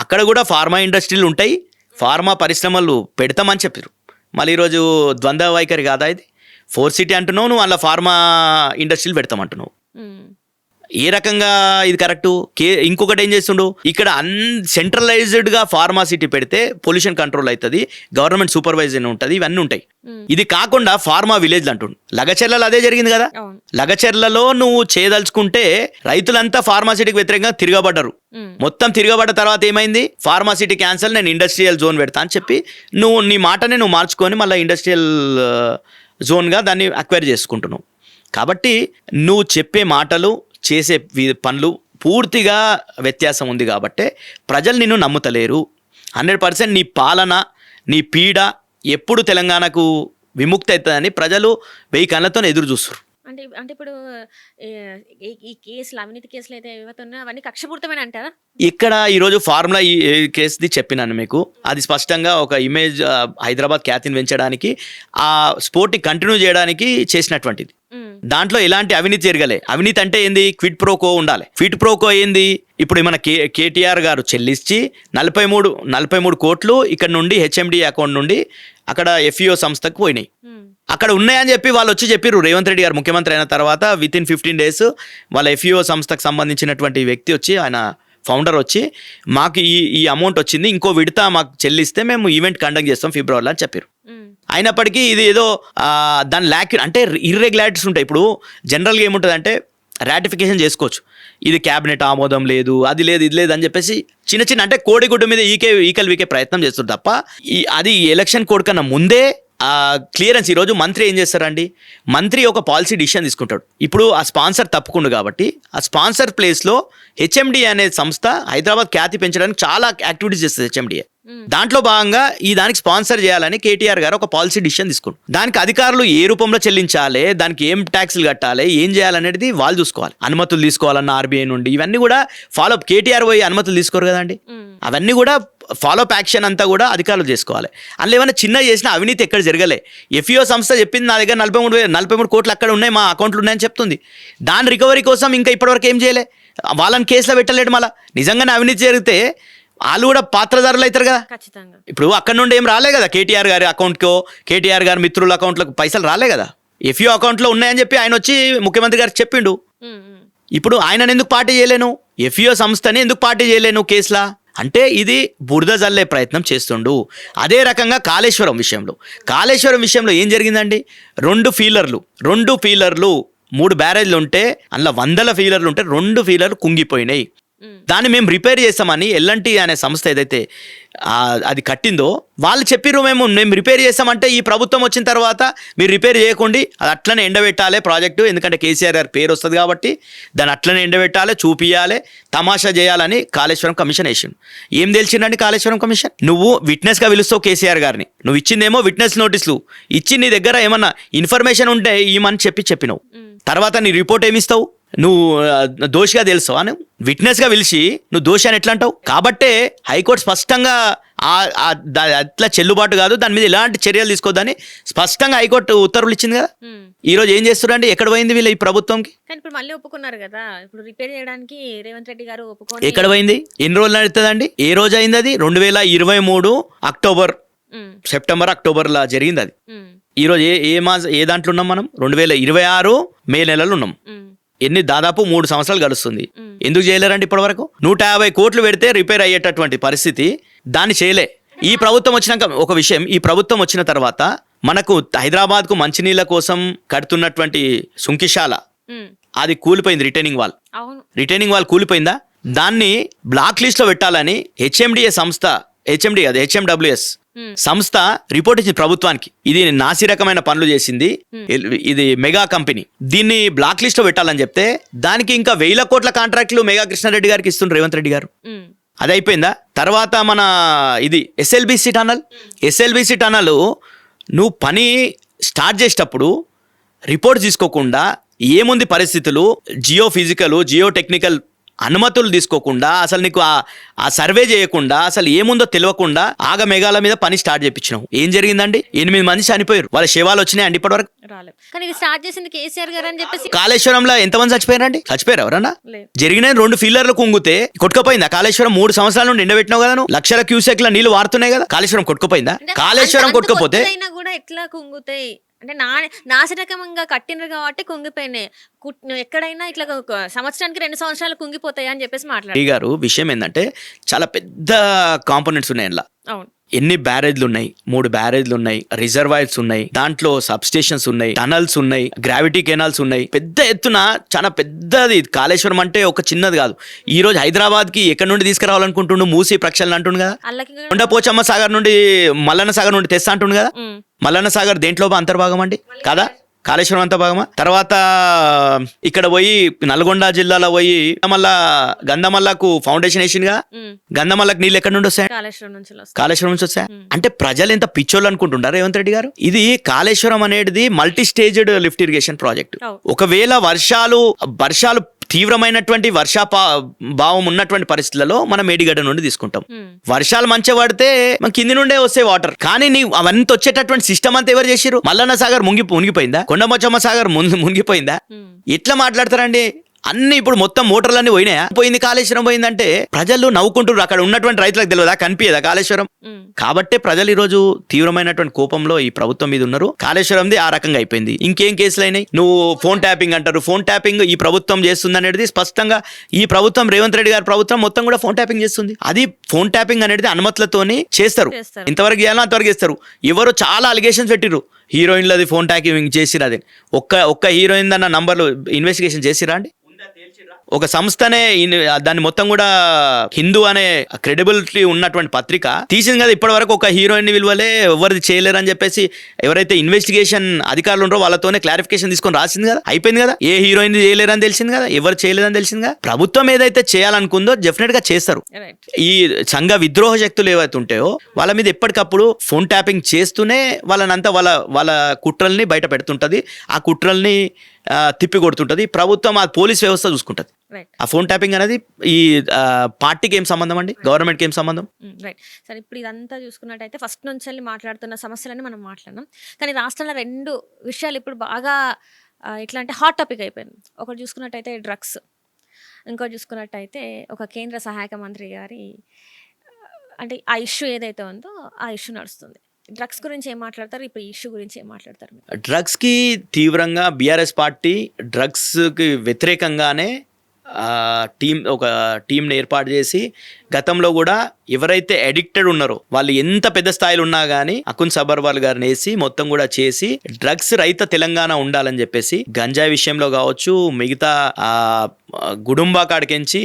అక్కడ కూడా ఫార్మా ఇండస్ట్రీలు ఉంటాయి, ఫార్మా పరిశ్రమలు పెడతామని చెప్పారు. మళ్ళీ ఈరోజు ద్వంద్వ వైఖరి కాదా ఇది? ఫోర్త్ సిటీ అంటున్నావు, నువ్వు అలా ఫార్మా ఇండస్ట్రీలు పెడతామంటున్నావు. ఏ రకంగా ఇది కరెక్టు? ఇంకొకటి ఏం చేస్తుండు? ఇక్కడ సెంట్రలైజ్డ్గా ఫార్మాసిటీ పెడితే పొల్యూషన్ కంట్రోల్ అవుతుంది, గవర్నమెంట్ సూపర్వైజర్ ఉంటుంది, ఇవన్నీ ఉంటాయి. ఇది కాకుండా ఫార్మా విలేజ్లు అంటుండు. లగచెర్లలో అదే జరిగింది కదా. లగచెర్లలో నువ్వు చేయదలుచుకుంటే రైతులంతా ఫార్మాసిటీకి వ్యతిరేకంగా తిరగబడ్డారు. మొత్తం తిరగబడ్డ తర్వాత ఏమైంది? ఫార్మాసిటీ క్యాన్సల్, నేను ఇండస్ట్రియల్ జోన్ పెడతా అని చెప్పి నీ మాటని నువ్వు మార్చుకొని మళ్ళీ ఇండస్ట్రియల్ జోన్గా దాన్ని అక్వైర్ చేసుకుంటున్నావు. కాబట్టి నువ్వు చెప్పే మాటలు చేసే పనులు పూర్తిగా వ్యత్యాసం ఉంది. కాబట్టి ప్రజలు నిన్ను నమ్ముతలేరు. 100% నీ పాలన, నీ పీడ ఎప్పుడు తెలంగాణకు విముక్తి అవుతుందని ప్రజలు 1000 కళ్ళతో ఎదురు చూస్తారు. అంటే ఇప్పుడు ఈ కేసులు, అవినీతి కేసులు అయితే ఏవైతే ఉన్నాయో అవన్నీ కక్షపూరితమైన అంటారా? ఇక్కడ ఈరోజు ఫార్ములా ఈ కేసుది చెప్పినాను మీకు. అది స్పష్టంగా ఒక ఇమేజ్ హైదరాబాద్ ఖ్యాతిని పెంచడానికి, ఆ స్పోర్ట్ని కంటిన్యూ చేయడానికి చేసినటువంటిది. దాంట్లో ఎలాంటి అవినీతి జరగలే. అవినీతి అంటే ఏంది? క్విడ్ ప్రోకో ఉండాలి. క్విడ్ ప్రోకో ఏంది? ఇప్పుడు మన కేటీఆర్ గారు చెల్లించి 43 కోట్లు ఇక్కడ నుండి హెచ్ఎండి అకౌంట్ నుండి అక్కడ ఎఫ్ఈఓ సంస్థకు పోయినాయి. అక్కడ ఉన్నాయని చెప్పి వాళ్ళు వచ్చి చెప్పారు. రేవంత్ రెడ్డి గారు ముఖ్యమంత్రి అయిన తర్వాత వితిన్ 15 days వాళ్ళ ఎఫ్ఈఓ సంస్థకు సంబంధించినటువంటి వ్యక్తి వచ్చి, ఆయన ఫౌండర్ వచ్చి, మాకు ఈ అమౌంట్ వచ్చింది, ఇంకో విడత మాకు చెల్లిస్తే మేము ఈవెంట్ కండక్ట్ చేస్తాం ఫిబ్రవరిలో అని చెప్పారు. అయినప్పటికీ ఇది ఏదో దాని ల్యాక్ అంటే ఇర్రెగ్యులారిటీస్ ఉంటాయి. ఇప్పుడు జనరల్గా ఏముంటుంది అంటే రాటిఫికేషన్ చేసుకోవచ్చు, ఇది క్యాబినెట్ ఆమోదం లేదు, అది లేదు, ఇది లేదు అని చెప్పేసి చిన్న అంటే కోడిగుడ్డు మీద ఈకలు వీకే ప్రయత్నం చేస్తారు తప్ప అది ఎలక్షన్ కోడ్ కన్నా ముందే క్లియరెన్స్. ఈరోజు మంత్రి ఏం చేస్తారండి? మంత్రి ఒక పాలసీ డిసిషన్ తీసుకుంటాడు. ఇప్పుడు ఆ స్పాన్సర్ తప్పుకుండు కాబట్టి ఆ స్పాన్సర్ ప్లేస్లో హెచ్ఎండి అనే సంస్థ హైదరాబాద్ ఖ్యాతి పెంచడానికి చాలా యాక్టివిటీస్ చేస్తుంది హెచ్ఎండిఏ. దాంట్లో భాగంగా ఈ దానికి స్పాన్సర్ చేయాలని కేటీఆర్ గారు ఒక పాలసీ డిసిషన్ తీసుకుంటారు. దానికి అధికారులు ఏ రూపంలో చెల్లించాలి, దానికి ఏం ట్యాక్స్లు కట్టాలి, ఏం చేయాలనేది వాళ్ళు చూసుకోవాలి. అనుమతులు తీసుకోవాలన్న ఆర్బీఐ నుండి ఇవన్నీ కూడా ఫాలో అప్. కేటీఆర్ పోయి అనుమతులు తీసుకోరు కదండి. అవన్నీ కూడా ఫాలోఅప్ యాక్షన్ అంతా కూడా అధికారులు చేసుకోవాలి. అందులో ఏమైనా చిన్న చేసిన అవినీతి ఎక్కడ జరగలే. ఎఫ్ఈఓ సంస్థ చెప్పింది నా దగ్గర 43 కోట్లు అక్కడ ఉన్నాయి, మా అకౌంట్లు ఉన్నాయని చెప్తుంది. దాని రికవరీ కోసం ఇంకా ఇప్పటివరకు ఏం చేయలే. వాళ్ళని కేసులో పెట్టలేడు. మళ్ళీ నిజంగానే అవినీతి జరిగితే వాళ్ళు కూడా పాత్రదారులు అవుతారు కదా. ఇప్పుడు అక్కడ నుండి ఏం రాలే కదా కేటీఆర్ గారి అకౌంట్కో, కేటీఆర్ గారి మిత్రుల అకౌంట్లకు పైసలు రాలే కదా. ఎఫ్ఈఓ అకౌంట్లో ఉన్నాయని చెప్పి ఆయన వచ్చి ముఖ్యమంత్రి గారికి చెప్పిండు. ఇప్పుడు ఆయనను ఎందుకు పార్టీ చేయలేను, ఎఫ్ఈఓ సంస్థని ఎందుకు పార్టీ చేయలేను కేసులా? అంటే ఇది బురద జల్లే ప్రయత్నం చేస్తుండు. అదే రకంగా కాళేశ్వరం విషయంలో ఏం జరిగిందండి? 2 ఫీలర్లు 3 బ్యారేజ్లు ఉంటే అందులో 100 ఫీలర్లు ఉంటే 2 ఫీలర్లు కుంగిపోయినాయి. దాన్ని మేము రిపేర్ చేస్తామని ఎల్ఎన్టీ అనే సంస్థ ఏదైతే అది కట్టిందో వాళ్ళు చెప్పిర్రు, మేము రిపేర్ చేస్తామంటే ఈ ప్రభుత్వం వచ్చిన తర్వాత మీరు రిపేర్ చేయకండి, అది అట్లనే ఎండబెట్టాలి ప్రాజెక్టు, ఎందుకంటే కేసీఆర్ గారి పేరు వస్తుంది కాబట్టి దాన్ని అట్లనే ఎండబెట్టాలి, చూపియాలి, తమాషా చేయాలని కాళేశ్వరం కమిషన్ వేసిండు. ఏం తెలిసిందండి కాళేశ్వరం కమిషన్? నువ్వు విట్నెస్గా పిలుస్తావు కేసీఆర్ గారిని, నువ్వు ఇచ్చిందేమో విట్నెస్ నోటీసులు ఇచ్చి నీ దగ్గర ఏమన్నా ఇన్ఫర్మేషన్ ఉంటే ఈమని చెప్పినావు. తర్వాత నీ రిపోర్ట్ ఏమిస్తావు? నువ్వు దోషిగా తెలుస్తావా? నువ్వు విట్నెస్గా పిలిచి నువ్వు దోషి అని ఎట్లా అంటావు? కాబట్టే హైకోర్టు స్పష్టంగా అట్లా చెల్లుబాటు కాదు, దాని మీద ఎలాంటి చర్యలు తీసుకోవద్దని స్పష్టంగా హైకోర్టు ఉత్తర్వులు ఇచ్చింది కదా. ఈ రోజు ఏం చేస్తున్నారండి? ఎక్కడ పోయింది వీళ్ళ ఈ ప్రభుత్వంకి? కానీ ఇప్పుడు మళ్ళీ ఒప్పుకున్నారు కదా, ఇప్పుడు రిపేర్ చేయడానికి రేవంత్ రెడ్డి గారు ఒప్పుకొని. ఎక్కడ పోయింది? ఎన్ని రోజులు నడుతుందండి? ఏ రోజు అయింది అది? 2023 అక్టోబర్, సెప్టెంబర్ అక్టోబర్లా జరిగింది అది. ఈ రోజు ఏ దాంట్లో ఉన్నాం మనం? 2026 మే నెలలో ఉన్నాం. దాదాపు 3 సంవత్సరాలు గడుస్తుంది. ఎందుకు చేయలేరండి ఇప్పటి వరకు? 150 కోట్లు పెడితే రిపేర్ అయ్యేటటువంటి పరిస్థితి దాన్ని చేయలే. ఈ ప్రభుత్వం వచ్చినాక ఒక విషయం, ఈ ప్రభుత్వం వచ్చిన తర్వాత మనకు హైదరాబాద్కు మంచినీళ్ళ కోసం కడుతున్నటువంటి సుంకిశాల అది కూలిపోయింది. రిటైనింగ్ వాల్ కూలిపోయిందా? దాన్ని బ్లాక్ లిస్ట్ లో పెట్టాలని హెచ్ఎండబ్ల్యూఎస్ సంస్థ రిపోర్ట్ ఇచ్చింది ప్రభుత్వానికి. ఇది నాసి రకమైన పనులు చేసింది, ఇది మెగా కంపెనీ, దీన్ని బ్లాక్ లిస్ట్ లో పెట్టాలని చెప్తే దానికి ఇంకా 1000 కోట్ల కాంట్రాక్టులు మెగా కృష్ణారెడ్డి గారికి ఇస్తుండ్రు రేవంత్ రెడ్డి గారు. అది అయిపోయిందా? తర్వాత మన ఇది ఎస్ఎల్బిసి టనల్ నువ్వు పని స్టార్ట్ చేసేటప్పుడు రిపోర్ట్ తీసుకోకుండా ఏముంది పరిస్థితులు, జియో టెక్నికల్ అనుమతులు తీసుకోకుండా, అసలు నీకు ఆ సర్వే చేయకుండా, అసలు ఏముందో తెలియకుండా మేఘాల మీద పని స్టార్ట్ చేయించినావు. ఏం జరిగిందండి? 8 మంది చనిపోయారు. వాళ్ళ శవాలు వచ్చినాయండి ఇప్పటి వరకు? కాళేశ్వరంలో ఎంతమంది చచ్చిపోయారండి? చచ్చిపోయారు ఎవరన్నా? జరిగిన 2 ఫీలర్లు కుంగితే కొట్టుకుపోయిందా కాళేశ్వరం? 3 సంవత్సరాల నుండి ఎండబెట్టినావు కదా నువ్వు, లక్షల క్యూసెక్ల నీళ్లు వారుతున్నాయి కదా, కాళేశ్వరం కొట్టుకుపోయిందా? కాళేశ్వరం కొట్టుకుపోతే ఎట్లా కుంగుతాయి అంటే నాశనకంగా కట్టినరు కాబట్టి కుంగిపోయినాయి. ఎక్కడైనా ఇట్లా సంవత్సరానికి 2 సంవత్సరాలు కుంగిపోతాయి అని చెప్పేసి మాట్లాడారు గారు. విషయం ఏంటంటే చాలా పెద్ద కాంపోనెంట్స్ ఉన్నాయి అందులో. అవును, ఎన్ని బ్యారేజ్లు ఉన్నాయి? 3 బ్యారేజ్లు ఉన్నాయి, రిజర్వాయర్స్ ఉన్నాయి, దాంట్లో సబ్ స్టేషన్స్ ఉన్నాయి, టనల్స్ ఉన్నాయి, గ్రావిటీ కెనాల్స్ ఉన్నాయి. పెద్ద ఎత్తున చాలా పెద్దది కాళేశ్వరం అంటే ఒక చిన్నది కాదు. ఈ రోజు హైదరాబాద్ కి ఎక్కడి నుండి తీసుకురావాలనుకుంటుండు? మూసీ ప్రక్షాళన అంటుండు కదా, కొండపోచమ్మ సాగర్ నుండి, మల్లన్న సాగర్ నుండి తెస్తా అంటుండు కదా. మల్లన్న సాగర్ దేంట్లో అంతర్భాగం అండి కదా, కాళేశ్వరం అంత భాగమా? తర్వాత ఇక్కడ పోయి నల్గొండ జిల్లాలో పోయి గంధమల్లకు ఫౌండేషన్ వేసిందిగా, గంధమల్లకు నీళ్ళు ఎక్కడి నుండి వస్తాయి? కాళేశ్వరం నుంచి వస్తాయి. అంటే ప్రజలు ఎంత పిచ్చోళ్ళు అనుకుంటుంటారు రేవంత్ రెడ్డి గారు. ఇది కాళేశ్వరం అనేది multi staged lift irrigation project. ఒకవేళ వర్షాలు తీవ్రమైనటువంటి భావం ఉన్నటువంటి పరిస్థితులలో మనం మేడిగడ్డ నుండి తీసుకుంటాం. వర్షాలు మంచిగా పడితే మన కింది నుండే వస్తాయి వాటర్. కానీ అవన్నీ వచ్చేటటువంటి సిస్టమ్ అంతా ఎవరు చేసిరు? మల్లన్న సాగర్ మునిగిపోయిందా? కొండమొచ్చమ్మ సాగర్ మునిగిపోయిందా? ఎట్లా మాట్లాడతారండి? అన్ని ఇప్పుడు మొత్తం మోటార్లన్నీ పోయినాయా? పోయింది కాళేశ్వరం పోయిందంటే ప్రజలు నవ్వుకుంటారు. అక్కడ ఉన్నటువంటి రైతులకు తెలియదా, కనిపించదా కాళేశ్వరం? కాబట్టి ప్రజలు ఈ రోజు తీవ్రమైనటువంటి కోపంలో ఈ ప్రభుత్వం మీద ఉన్నారు. కాళేశ్వరంది ఆ రకంగా అయిపోయింది. ఇంకేం కేసులు అయినాయి? నువ్వు ఫోన్ ట్యాపింగ్ అంటారు. ఫోన్ ట్యాపింగ్ ఈ ప్రభుత్వం చేస్తుంది అనేది స్పష్టంగా ఈ ప్రభుత్వం, రేవంత్ రెడ్డి గారి ప్రభుత్వం మొత్తం కూడా ఫోన్ ట్యాపింగ్ చేస్తుంది. అది ఫోన్ ట్యాపింగ్ అనేది అనుమతులతోని చేస్తారు. ఇంతవరకు చేయాలో అంతవరకు చేస్తారు. ఎవరు చాలా అలిగేషన్స్ పెట్టిరు, హీరోయిన్లది ఫోన్ ట్యాపింగ్ చేసిరా. అది ఒక్క హీరోయిన్ అన్న నంబర్లు ఇన్వెస్టిగేషన్ చేసిరా అండి? ఒక సంస్థనే దాన్ని మొత్తం కూడా హిందూ అనే క్రెడిబిలిటీ ఉన్నటువంటి పత్రిక తీసింది కదా. ఇప్పటి వరకు ఒక హీరోయిన్ విలువలే ఎవరిది చేయలేరు అని చెప్పేసి ఎవరైతే ఇన్వెస్టిగేషన్ అధికారులు ఉన్నారో వాళ్ళతోనే క్లారిఫికేషన్ తీసుకొని రాసింది కదా, అయిపోయింది కదా. ఏ హీరోయిన్ చేయలేరని తెలిసింది కదా, ఎవరు చేయలేదని తెలిసింది కదా. ప్రభుత్వం ఏదైతే చేయాలనుకుందో డెఫినెట్ గా చేస్తారు. ఈ సంఘ విద్రోహ శక్తులు ఏవైతే ఉంటాయో వాళ్ళ మీద ఎప్పటికప్పుడు ఫోన్ ట్యాపింగ్ చేస్తూనే వాళ్ళనంతా వాళ్ళ కుట్రల్ని బయట పెడుతుంటది. ఆ కుట్రల్ని తిప్పి కొడుతుంటది ప్రభుత్వం. ఆ పోలీస్ వ్యవస్థ చూసుకుంటది. ఆ ఫోన్ ట్యాపింగ్ అనేది ఈ పార్టీకి ఏం సంబంధం అండి? గవర్నమెంట్కి ఏం సంబంధం? రైట్. సరే, ఇప్పుడు ఇదంతా చూసుకున్నట్టయితే ఫస్ట్ నుంచి మాట్లాడుతున్న సమస్యలని మనం మాట్లాడినాం. కానీ రాష్ట్రంలో 2 విషయాలు ఇప్పుడు బాగా ఎట్లా అంటే హాట్ టాపిక్ అయిపోయింది. ఒకటి చూసుకున్నట్టయితే డ్రగ్స్, ఇంకోటి చూసుకున్నట్టయితే ఒక కేంద్ర సహాయక మంత్రి గారి అంటే ఆ ఇష్యూ ఏదైతే ఉందో ఆ ఇష్యూ నడుస్తుంది. డ్రగ్స్ గురించి ఏం మాట్లాడతారు? ఇప్పుడు ఈ ఇష్యూ గురించి ఏం మాట్లాడతారు? డ్రగ్స్ కి తీవ్రంగా బీఆర్ఎస్ పార్టీ డ్రగ్స్ కి వ్యతిరేకంగానే ఒక టీంని ఏర్పాటు చేసి గతంలో కూడా ఎవరైతే అడిక్టెడ్ ఉన్నారో వాళ్ళు ఎంత పెద్ద స్థాయిలో ఉన్నా కానీ అకున్ సబర్వాల్ గారిని వేసి మొత్తం కూడా చేసి డ్రగ్స్ రహిత తెలంగాణ ఉండాలని చెప్పేసి గంజాయి విషయంలో కావచ్చు, మిగతా గుడుంబా కాడికించి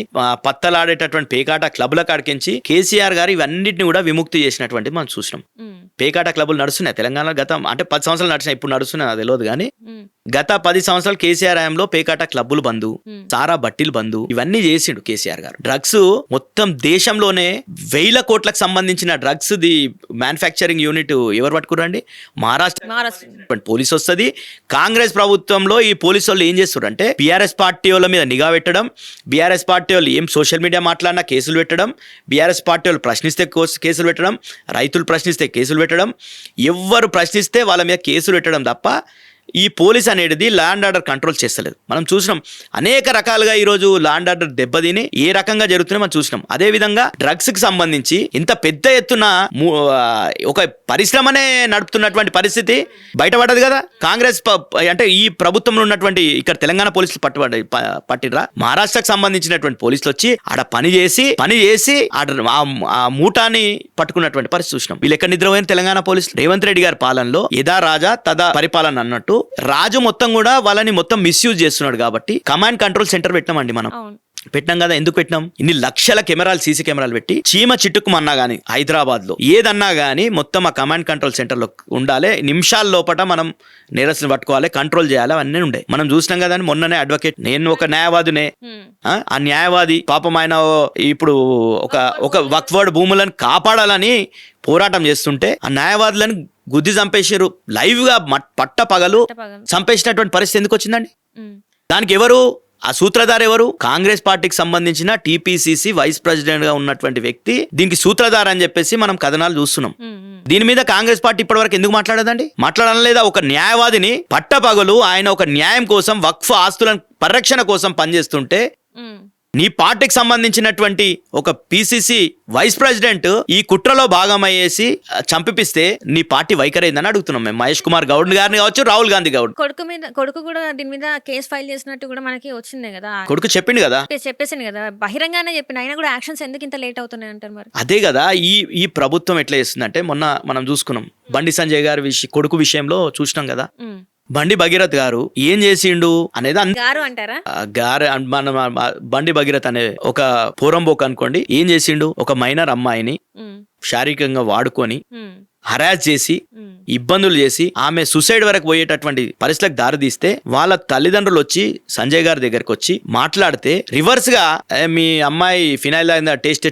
పత్తలాడేటటువంటి పేకాట క్లబ్ల కాడికించి కేసీఆర్ గారు ఇవన్నిటిని కూడా విముక్తి చేసినటువంటి మనం చూసినాం. పేకాట క్లబ్లు నడుస్తున్నాయి తెలంగాణలో గతం అంటే 10 సంవత్సరాలు నడిచినాయి, ఇప్పుడు నడుస్తున్నాయి అది తెలియదు కానీ గత 10 సంవత్సరాలు కేసీఆర్ హయాంలో పేకాట క్లబ్బులు బంధు, సారా బట్టీలు బంధు, ఇవన్నీ చేసిండు కేసీఆర్ గారు. డ్రగ్స్ మొత్తం దేశంలోనే 1000 కోట్లకు సంబంధించిన డ్రగ్స్ ది మ్యానుఫ్యాక్చరింగ్ యూనిట్ ఎవరు పట్టుకురండి? మహారాష్ట్ర పోలీస్ వస్తుంది. కాంగ్రెస్ ప్రభుత్వంలో ఈ పోలీసు వాళ్ళు ఏం చేస్తారు అంటే బీఆర్ఎస్ పార్టీ వాళ్ళ మీద నిఘా పెట్టడం, బీఆర్ఎస్ పార్టీ వాళ్ళు ఏం సోషల్ మీడియా మాట్లాడినా కేసులు పెట్టడం, బీఆర్ఎస్ పార్టీ వాళ్ళు ప్రశ్నిస్తే కేసులు పెట్టడం, రైతులు ప్రశ్నిస్తే కేసులు పెట్టడం, ఎవ్వరు ప్రశ్నిస్తే వాళ్ళ మీద కేసులు పెట్టడం తప్ప ఈ పోలీస్ అనేది లా అండ్ ఆర్డర్ కంట్రోల్ చేస్తలేదు. మనం చూసినాం అనేక రకాలుగా ఈరోజు లా అండ్ ఆర్డర్ దెబ్బతిని ఏ రకంగా జరుగుతుందో మనం చూసినాం. అదేవిధంగా డ్రగ్స్ కి సంబంధించి ఇంత పెద్ద ఎత్తున ఒక పరిశ్రమనే నడుపుతున్నటువంటి పరిస్థితి బయటపడదు కదా. కాంగ్రెస్ అంటే ఈ ప్రభుత్వంలో ఉన్నటువంటి ఇక్కడ తెలంగాణ పోలీసులు పట్టిరా, మహారాష్ట్రకు సంబంధించినటువంటి పోలీసులు వచ్చి ఆడ పని చేసి ఆ మూటాని పట్టుకున్నటువంటి పరిస్థితి చూసినాం. వీళ్ళు ఎక్కడ నిద్రపోయిన తెలంగాణ పోలీసులు రేవంత్ రెడ్డి గారి పాలనలో యథా రాజా తదా పరిపాలన అన్నట్టు రాజు మొత్తం కూడా వాళ్ళని మొత్తం మిస్యూజ్ చేస్తున్నాడు. కాబట్టి కమాండ్ కంట్రోల్ సెంటర్ పెట్టినామండి మనం. పెట్టినాం కదా. ఎందుకు పెట్టినాం? ఇన్ని లక్షల కెమెరాలు, సీసీ కెమెరాలు పెట్టి చీమ చిట్టుకుమన్నా గానీ హైదరాబాద్ లో ఏదన్నా గానీ మొత్తం ఆ కమాండ్ కంట్రోల్ సెంటర్ లో ఉండాలి. నిమిషాల లోపల మనం నేరస్తుని పట్టుకోవాలి, కంట్రోల్ చేయాలి, అవన్నీ ఉండే. మనం చూసినాం కదా. మొన్ననే అడ్వకేట్, నేను ఒక న్యాయవాదినే, ఆ న్యాయవాది పాపం ఆయన ఇప్పుడు ఒక వక్ఫ్ బోర్డు భూములను కాపాడాలని పోరాటం చేస్తుంటే ఆ న్యాయవాదులను గుద్ది చంపేసారు. లైవ్ గా పట్ట పగలు చంపేసినటువంటి పరిస్థితి ఎందుకు వచ్చిందండి? దానికి ఎవరు ఆ సూత్రధార? ఎవరు? కాంగ్రెస్ పార్టీకి సంబంధించిన టీపీసీసీ వైస్ ప్రెసిడెంట్ గా ఉన్నటువంటి వ్యక్తి దీనికి సూత్రధార అని చెప్పేసి మనం కథనాలు చూస్తున్నాం. దీని మీద కాంగ్రెస్ పార్టీ ఇప్పటివరకు ఎందుకు మాట్లాడదండి? మాట్లాడడం లేదా? ఒక న్యాయవాదిని పట్టపగలు ఆయన ఒక న్యాయం కోసం వక్ఫ్ ఆస్తుల పరిరక్షణ కోసం పనిచేస్తుంటే నీ పార్టీకి సంబంధించినటువంటి ఒక పిసిసి వైస్ ప్రెసిడెంట్ ఈ కుట్రలో భాగమయ్యేసి చంపిపిస్తే నీ పార్టీ వైఖరైందని అడుగుతున్నాం మేము. మహేష్ కుమార్ గౌడ్ గారిని కావచ్చు, రాహుల్ గాంధీ గౌడ్ కొడుకు కూడా దీని మీద కేసు ఫైల్ చేసినట్టు కూడా మనకి వచ్చింది కదా. కొడుకు చెప్పిండు కదా, చెప్పేసింది కదా, బహిరంగానే చెప్పిండు. అయినా కూడా యాక్షన్స్ ఎందుకు ఇంత లేట్ అవుతున్నాయి అంటారు మరి? అదే కదా ఈ ప్రభుత్వం ఎట్లా చేస్తుందంటే, మొన్న మనం చూసుకున్నాం బండి సంజయ్ గారి కొడుకు విషయంలో చూసినాం కదా. బండి భగీరథ్ గారు ఏం చేసిండు అనేది మన బండి భగీరథ్ అనే ఒక పోరంబోక్ అనుకోండి, ఏం చేసిండు? ఒక మైనర్ అమ్మాయిని శారీరకంగా వాడుకొని హరాస్ చేసి ఇబ్బందులు చేసి ఆమె సూసైడ్ వరకు పోయేటటువంటి పరిస్థితులకు దారితీస్తే వాళ్ళ తల్లిదండ్రులు వచ్చి సంజయ్ గారి దగ్గరకు వచ్చి మాట్లాడితే రివర్స్ గా మీ అమ్మాయి ఫినాయిల్ టేస్ట్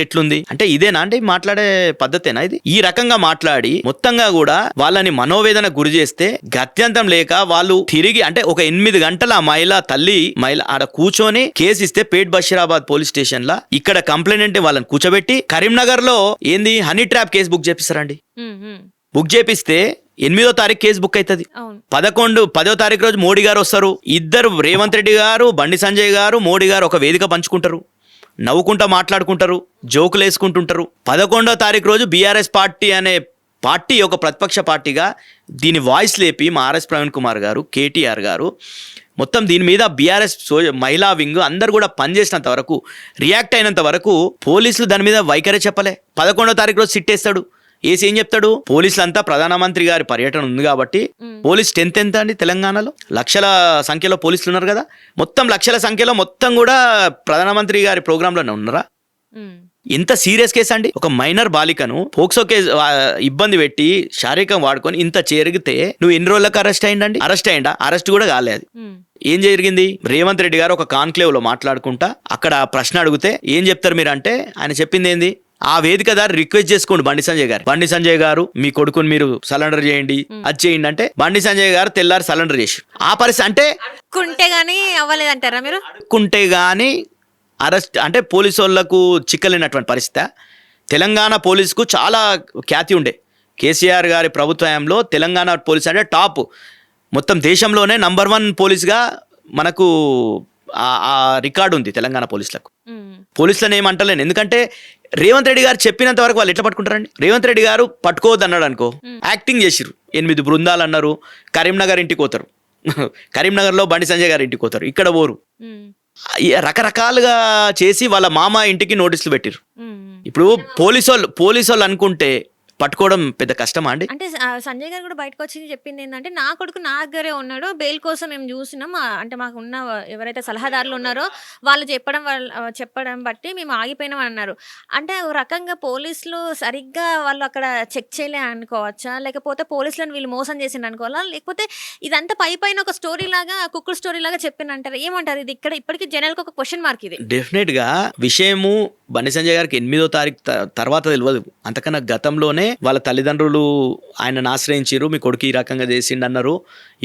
ఎట్లుంది అంటే ఇదేనా అంటే మాట్లాడే పద్ధతేనా ఇది? ఈ రకంగా మాట్లాడి మొత్తంగా కూడా వాళ్ళని మనోవేదన గురి చేస్తే గత్యంతం లేక వాళ్ళు తిరిగి అంటే ఒక 8 గంటల మహిళ ఆడ కూర్చొని కేసు ఇస్తే పేట్ బషీరాబాద్ పోలీస్ స్టేషన్ లా ఇక్కడ కంప్లైంట్ వాళ్ళని కూర్చోబెట్టి కరీంనగర్ లో ఏంది హనీ ట్రాప్ కేసు బుక్ చేపిస్తారండి. బుక్ చేపిస్తే 8వ తారీఖు కేసు బుక్ అవుతుంది. 10వ తారీఖు రోజు మోడీ గారు వస్తారు. ఇద్దరు రేవంత్ రెడ్డి గారు, బండి సంజయ్ గారు, మోడీ గారు ఒక వేదిక పంచుకుంటారు, నవ్వుకుంటా మాట్లాడుకుంటారు, జోకులు వేసుకుంటుంటారు. 11వ తారీఖు రోజు బీఆర్ఎస్ పార్టీ అనే పార్టీ ఒక ప్రతిపక్ష పార్టీగా దీని వాయిస్ లేపి ఆర్ఎస్ ప్రవీణ్ కుమార్ గారు, కేటీఆర్ గారు మొత్తం దీని మీద బీఆర్ఎస్ మహిళా వింగ్ అందరు కూడా పనిచేసినంత వరకు, రియాక్ట్ అయినంత వరకు పోలీసులు దాని మీద వైఖరే చెప్పలే. 11వ తారీఖు రోజు సిట్టేస్తాడు. ఏసి ఏం చెప్తాడు? పోలీసులంతా ప్రధానమంత్రి గారి పర్యటన ఉంది కాబట్టి పోలీస్ స్ట్రెంత్ ఎంత అండి తెలంగాణలో? లక్షల సంఖ్యలో పోలీసులు ఉన్నారు కదా. మొత్తం లక్షల సంఖ్యలో మొత్తం కూడా ప్రధానమంత్రి గారి ప్రోగ్రాంలోనే ఉన్నారా? ఎంత సీరియస్ కేసు అండి. ఒక మైనర్ బాలికను పోక్సో కేసు ఇబ్బంది పెట్టి శారీరకం వాడుకొని ఇంత జరిగితే నువ్వు ఎన్ని రోజులకు అరెస్ట్ అయ్యిందండి? అరెస్ట్ కూడా కాలేదు. ఏం జరిగింది? రేవంత్ రెడ్డి గారు ఒక కాన్క్లేవ్ లో మాట్లాడుకుంటా అక్కడ ప్రశ్న అడిగితే ఏం చెప్తారు మీరు అంటే ఆయన చెప్పింది ఏంది? ఆ వేదిక దారి రిక్వెస్ట్ చేసుకోండి బండి సంజయ్ గారు మీ కొడుకుని మీరు సరెండర్ చేయండి, అది చేయండి అంటే బండి సంజయ్ గారు తెల్లారి సరెండర్ చేసి ఆ పరిస్థితి అంటే అడుక్కుంటే గానీ అరెస్ట్ అంటే పోలీసు వాళ్ళకు చిక్కలేనటువంటి పరిస్థితి. తెలంగాణ పోలీసుకు చాలా ఖ్యాతి ఉండే. కేసీఆర్ గారి ప్రభుత్వంలో తెలంగాణ పోలీస్ అంటే టాప్, మొత్తం దేశంలోనే నంబర్ 1 పోలీస్గా మనకు ఆ రికార్డు ఉంది తెలంగాణ పోలీసులకు. పోలీసులను ఏమంటలేను, ఎందుకంటే రేవంత్ రెడ్డి గారు చెప్పినంత వరకు వాళ్ళు ఎట్లా పట్టుకుంటారండి? రేవంత్ రెడ్డి గారు పట్టుకోవద్దు అన్నాడు అనుకో, యాక్టింగ్ చేసిరు. 8 బృందాలు అన్నారు, కరీంనగర్ ఇంటికి పోతారు, కరీంనగర్లో బండి సంజయ్ గారి ఇంటికి పోతారు, ఇక్కడ పోరు. ఉమ్, రకరకాలుగా చేసి వాళ్ళ మామ ఇంటికి నోటీసులు పెట్టిరు. ఉమ్. ఇప్పుడు పోలీసు వాళ్ళు అనుకుంటే పట్టుకోవడం పెద్ద కష్టమా అండి? అంటే సంజయ్ గారు కూడా బయటకు వచ్చి చెప్పింది ఏంటంటే, నా కొడుకు నా దగ్గరే ఉన్నాడు, బెయిల్ కోసం మేము చూసినాం, అంటే మాకు ఉన్న ఎవరైతే సలహాదారులు ఉన్నారో వాళ్ళు చెప్పడం బట్టి మేము ఆగిపోయినాం అని అన్నారు. అంటే ఒక రకంగా పోలీసులు సరిగ్గా వాళ్ళు అక్కడ చెక్ చేయలే అనుకోవచ్చా, లేకపోతే పోలీసులను వీళ్ళు మోసం చేసిండు అనుకోవాలా, లేకపోతే ఇదంతా పైన ఒక స్టోరీ లాగా, కుక్కుడు స్టోరీ లాగా చెప్పిందంటారు, ఏమంటారు? ఇది ఇక్కడ ఇప్పటికీ జనాలకు ఒక క్వశ్చన్ మార్క్ ఇది. డెఫినెట్ గా విషయము బండి సంజయ్ గారికి 8వ తారీఖు తర్వాత తెలియదు. అంతకన్నా గతంలోనే వాళ్ళ తల్లిదండ్రులు ఆయనను ఆశ్రయించారు, మీ కొడుకు ఈ రకంగా చేసిండు అన్నారు.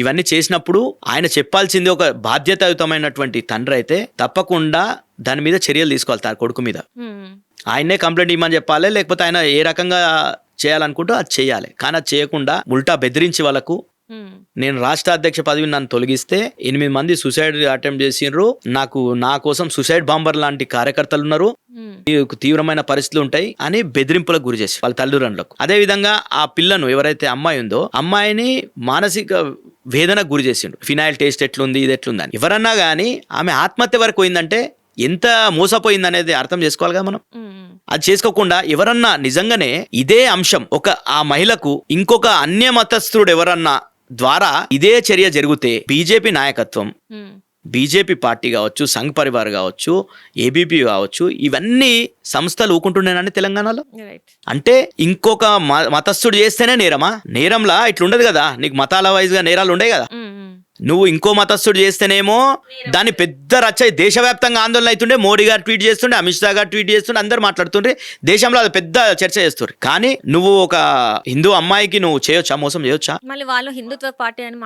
ఇవన్నీ చేసినప్పుడు ఆయన చెప్పాల్సింది, ఒక బాధ్యతాయుతమైనటువంటి తండ్రి అయితే తప్పకుండా దాని మీద చర్యలు తీసుకోవాలి. తన కొడుకు మీద ఆయన్నే కంప్లైంట్ ఇవ్వమని చెప్పాలి, లేకపోతే ఆయన ఏ రకంగా చేయాలనుకుంటూ అది చేయాలి. కానీ అది చేయకుండా ఉల్టా బెదిరించి వాళ్ళకు, నేను రాష్ట్ర అధ్యక్ష పదవిని నన్ను తొలగిస్తే 8 మంది సూసైడ్ అటెంప్ట్ చేసిండ్రు, నా కోసం సూసైడ్ బాంబర్ లాంటి కార్యకర్తలు ఉన్నారు, తీవ్రమైన పరిస్థితులు ఉంటాయి అని బెదిరింపులకు గురి చేసి వాళ్ళ తల్లిదండ్రులకు. అదే విధంగా ఆ పిల్లను, ఎవరైతే అమ్మాయి ఉందో అమ్మాయిని మానసిక వేదనకు గురి చేసిండు. ఫినాయిల్ టేస్ట్ ఎట్లుంది, ఇది ఎట్లుందని. ఎవరన్నా కానీ ఆమె ఆత్మహత్య వరకు పోయిందంటే ఎంత మోసపోయింది అనేది అర్థం చేసుకోవాలి కదా మనం. అది చేసుకోకుండా ఎవరన్నా నిజంగానే ఇదే అంశం ఆ మహిళకు ఇంకొక అన్య మతస్థుడు ఎవరన్నా ద్వారా ఇదే చర్య జరిగితే బీజేపీ నాయకత్వం, బీజేపీ పార్టీ కావచ్చు, సంఘ్ పరివార్ కావచ్చు, ఏబీపీ కావచ్చు, ఇవన్నీ సంస్థలు ఊకుంటుండేనండి తెలంగాణలో. అంటే ఇంకొక మతస్థుడు చేస్తేనే నేరంలా ఇట్లుండదు కదా, నీకు మతాల వైజ్ గా నేరాలు ఉండే కదా. నువ్వు ఇంకో మతస్థుడు చేస్తేనేమో దాన్ని పెద్ద రచ్చ, దేశవ్యాప్తంగా ఆందోళన అవుతుండే, మోడీ గారు ట్వీట్ చేస్తుండే, అమిత్ షా గారు ట్వీట్ చేస్తుండే, అందరు మాట్లాడుతుండ్రే, దేశంలో అది పెద్ద చర్చ చేస్తారు. కానీ నువ్వు ఒక హిందూ అమ్మాయికి నువ్వు చేయొచ్చా, మోసం చేయొచ్చా? మళ్ళీ వాళ్ళు హిందుత్వ పార్టీ అని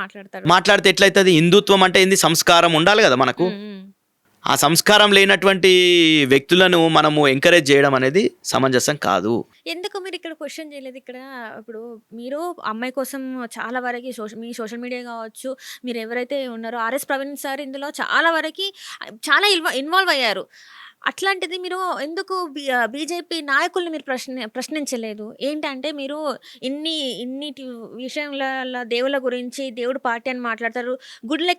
మాట్లాడితే ఎట్లయితుంది? హిందుత్వం అంటే ఏంది? సంస్కారం ఉండాలి కదా మనకు. ఆ సంస్కారం లేనటువంటి వ్యక్తులను మనము ఎంకరేజ్ చేయడం అనేది సమంజసం కాదు. ఎందుకు మీరు ఇక్కడ క్వశ్చన్ చేయలేదు? ఇక్కడ ఇప్పుడు మీరు అమ్మాయి కోసం చాలా వరకు మీ సోషల్ మీడియా కావచ్చు, మీరు ఎవరైతే ఉన్నారో ఆర్ఎస్ ప్రవీణ్ సార్ ఇందులో చాలా వరకు చాలా ఇన్వాల్వ్ అయ్యారు. అట్లాంటిది మీరు ఎందుకు బీజేపీ నాయకుల్ని మీరు ప్రశ్నించలేదు? ఏంటంటే మీరు ఇన్నిటి విషయంలో దేవుళ్ళ గురించి, దేవుడు పార్టీ అని మాట్లాడతారు, గుళ్ళు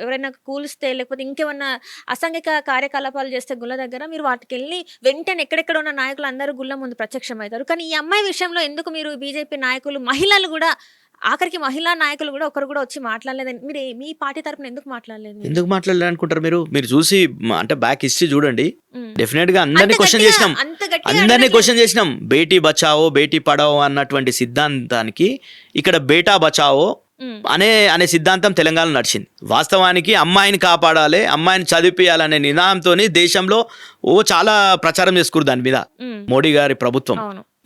ఎవరైనా కూలిస్తే లేకపోతే ఇంకేమన్నా అసాంఘిక కార్యకలాపాలు చేస్తే గుళ్ళ దగ్గర మీరు వాటికి వెళ్ళి వెంటనే ఎక్కడెక్కడ ఉన్న నాయకులు అందరూ గుళ్ళ ముందు ప్రత్యక్షం అవుతారు. కానీ ఈ అమ్మాయి విషయంలో ఎందుకు మీరు బీజేపీ నాయకులు, మహిళలు కూడా, ఆఖరికి మహిళా నాయకులు కూడా ఒకరు కూడా వచ్చి మాట్లాడలేదని మీరు మీ పార్టీ తరపున ఎందుకు మాట్లాడలేదు అనుకుంటారు? మీరు చూసి అంటే బ్యాక్ హిస్టరీ చూడండి. డెఫినెట్ గా అందరినీ క్వశ్చన్ చేసినాం. బేటీ బచావో బేటీ పడావో అన్నటువంటి సిద్ధాంతానికి ఇక్కడ బేటా బచావో అనే సిద్ధాంతం తెలంగాణలో నడిచింది. వాస్తవానికి అమ్మాయిని కాపాడాలి, అమ్మాయిని చదివిపియాలనే నినాదంతో దేశంలో చాలా ప్రచారం చేసుకున్నారు దాని మీద మోడీ గారి ప్రభుత్వం.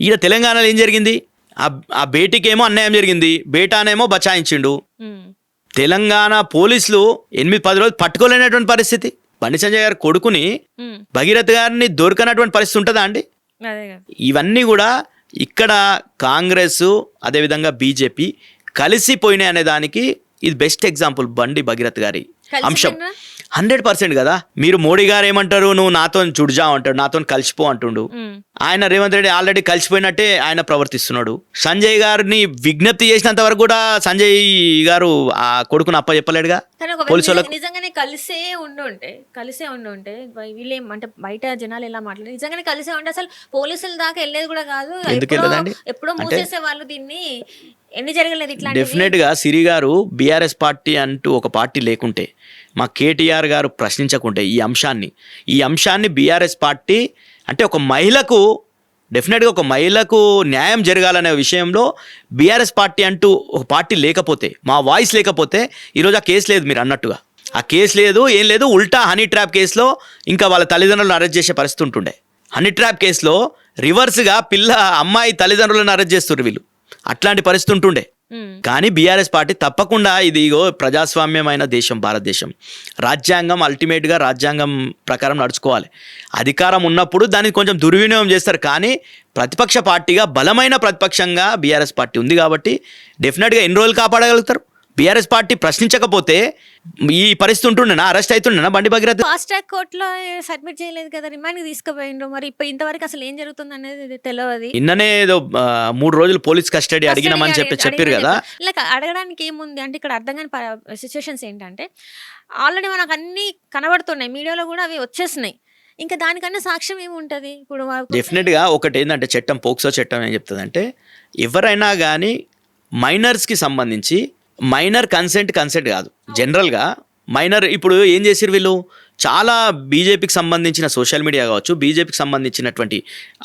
ఈడ తెలంగాణలో ఏం జరిగింది? ఆ బేటీకేమో అన్యాయం జరిగింది, బేటానేమో బచాయించిండు. తెలంగాణ పోలీసులు 8-10 రోజులు పట్టుకోలేనటువంటి పరిస్థితి. బండి సంజయ్ గారి కొడుకుని, భగీరథ్ గారిని దొరకనటువంటి పరిస్థితి ఉంటుందా అండి? ఇవన్నీ కూడా ఇక్కడ కాంగ్రెస్ అదేవిధంగా బీజేపీ కలిసిపోయినాయి అనే దానికి ఇది బెస్ట్ ఎగ్జాంపుల్ బండి భగీరథ్ గారి అంశం. 100% కదా. మీరు మోడీ గారు ఏమంటారు, నువ్వు నాతో చుడిజా అంటాడు, నాతో కలిసిపో అంటుండు. ఆయన రేవంత్ రెడ్డి ఆల్రెడీ కలిసిపోయినట్టే ఆయన ప్రవర్తిస్తున్నాడు. సంజయ్ గారిని విజ్ఞప్తి చేసినంత వరకు కూడా సంజయ్ గారు ఆ కొడుకును అప్ప చెప్పలేడుగా. నిజంగానే కలిసే ఉండుంటే వీళ్ళేం అంటే బయట జనాలు ఎలా మాట్లాడారు, నిజంగానే కలిసే ఉంటే అసలు పోలీసుల దాకా వెళ్ళేది కూడా కాదు. ఎప్పుడో మూసేసే వాళ్ళు దీన్ని. ఎన్ని జరగలేదు ఇట్లా? డెఫినెట్ గా సిరి గారు బీఆర్ఎస్ పార్టీ అంటూ ఒక పార్టీ లేకుంటే, మా కేటీఆర్ గారు ప్రశ్నించకుంటే ఈ అంశాన్ని బీఆర్ఎస్ పార్టీ అంటే ఒక మహిళకు డెఫినెట్గా ఒక మహిళకు న్యాయం జరగాలనే విషయంలో బీఆర్ఎస్ పార్టీ అంటూ ఒక పార్టీ లేకపోతే, మా వాయిస్ లేకపోతే ఈరోజు ఆ కేసు లేదు. మీరు అన్నట్టుగా ఆ కేసు లేదు, ఏం లేదు. ఉల్టా హనీ ట్రాప్ కేసులో ఇంకా వాళ్ళ తల్లిదండ్రులను అరెస్ట్ చేసే పరిస్థితి ఉంటుండే. హనీ ట్రాప్ కేసులో రివర్స్గా అమ్మాయి తల్లిదండ్రులను అరెస్ట్ చేస్తున్నారు వీళ్ళు. అట్లాంటి పరిస్థితి ఉంటుండే. కానీ బీఆర్ఎస్ పార్టీ తప్పకుండా ఇదిగో ప్రజాస్వామ్యమైన దేశం భారతదేశం, రాజ్యాంగం అల్టిమేట్గా రాజ్యాంగం ప్రకారం నడుచుకోవాలి. అధికారం ఉన్నప్పుడు దాన్ని కొంచెం దుర్వినియోగం చేస్తారు. కానీ ప్రతిపక్ష పార్టీగా బలమైన ప్రతిపక్షంగా బీఆర్ఎస్ పార్టీ ఉంది కాబట్టి డెఫినెట్గా ఎన్ని రోజులు కాపాడగలుగుతారు? బీఆర్ఎస్ పార్టీ ప్రశ్నించకపోతే ఈ పరిస్థితి ఉంటుండేనా, అరెస్ట్ అవుతుండేనా బండి భగీరథ? ఫాస్ట్ ట్రాక్ కోర్టులో సబ్మిట్ చేయలేదు కదా, రిమాండ్ తీసుకుపోయిండ్రు. మరి ఇప్పుడు ఇంతవరకు అసలు ఏం జరుగుతుంది అనేది తెలియదు. నిన్ననే ఏదో 3 రోజులు పోలీస్ కస్టడీ అడిగినామని చెప్పారు కదా. లైక్ అడగడానికి ఏముంది అంటే ఇక్కడ అర్థం కాని సిచ్యువేషన్స్ ఏంటంటే ఆల్రెడీ మనకు అన్ని కనబడుతున్నాయి, మీడియాలో కూడా అవి వచ్చేసినాయి. ఇంకా దానికన్నా సాక్ష్యం ఏముంటది ఇప్పుడు? డెఫినెట్గా ఒకటి ఏంటంటే చట్టం, పోక్సో చట్టం ఏం చెప్తుందంటే ఎవరైనా కానీ మైనర్స్కి సంబంధించి మైనర్ కన్సెంట్ కాదు జనరల్గా. మైనర్ ఇప్పుడు ఏం చేసిరు వీళ్ళు, చాలా బీజేపీకి సంబంధించిన సోషల్ మీడియా కావచ్చు, బీజేపీకి సంబంధించినటువంటి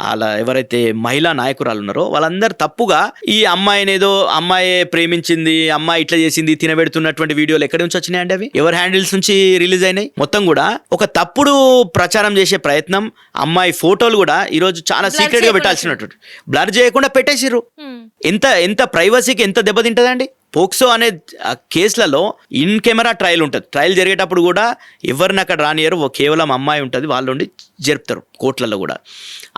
అలా ఎవరైతే మహిళా నాయకురాలు ఉన్నారో వాళ్ళందరూ తప్పుగా ఈ అమ్మాయినేదో అమ్మాయి ప్రేమించింది, అమ్మాయి ఇట్లా చేసింది, తినబెడుతున్నటువంటి వీడియోలు ఎక్కడి నుంచి వచ్చినాయండి? అవి ఎవరి హ్యాండిల్స్ నుంచి రిలీజ్ అయినాయి? మొత్తం కూడా ఒక తప్పుడు ప్రచారం చేసే ప్రయత్నం. అమ్మాయి ఫోటోలు కూడా ఈరోజు చాలా సీక్రెట్ గా పెట్టాల్సినటువంటి బ్లర్ చేయకుండా పెట్టేసిర్రు. ఎంత ప్రైవసీకి ఎంత దెబ్బతింటదండి? పోక్సో అనే కేసులలో ఇన్ కెమెరా ట్రయల్ ఉంటుంది. ట్రయల్ జరిగేటప్పుడు కూడా ఎవరిని అక్కడ రానియరు, కేవలం అమ్మాయి ఉంటుంది, వాళ్ళు ఉండి జరుపుతారు కోర్టులలో కూడా.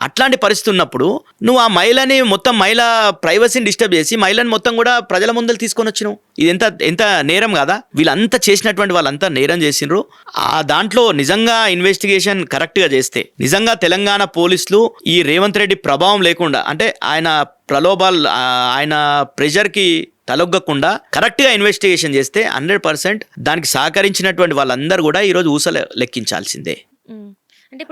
అట్లాంటి పరిస్థితి ఉన్నప్పుడు నువ్వు ఆ మహిళని మొత్తం మహిళ ప్రైవసీని డిస్టర్బ్ చేసి మహిళని మొత్తం కూడా ప్రజల ముందర తీసుకొని వచ్చినావు. ఇది ఎంత నేరం కదా? వీళ్ళంతా చేసినటువంటి వాళ్ళంతా నేరం చేసిండ్రు. ఆ దాంట్లో నిజంగా ఇన్వెస్టిగేషన్ కరెక్ట్గా చేస్తే, నిజంగా తెలంగాణ పోలీసులు ఈ రేవంత్ రెడ్డి ప్రభావం లేకుండా, అంటే ఆయన ప్రలోభాలు, ఆయన ప్రెషర్కి తలొగ్గకుండా కరెక్ట్గా ఇన్వెస్టిగేషన్ చేస్తే 100% దానికి సహకరించినటువంటి వాళ్ళందరూ కూడా ఈరోజు ఊసలు లెక్కించాల్సిందే. అంటే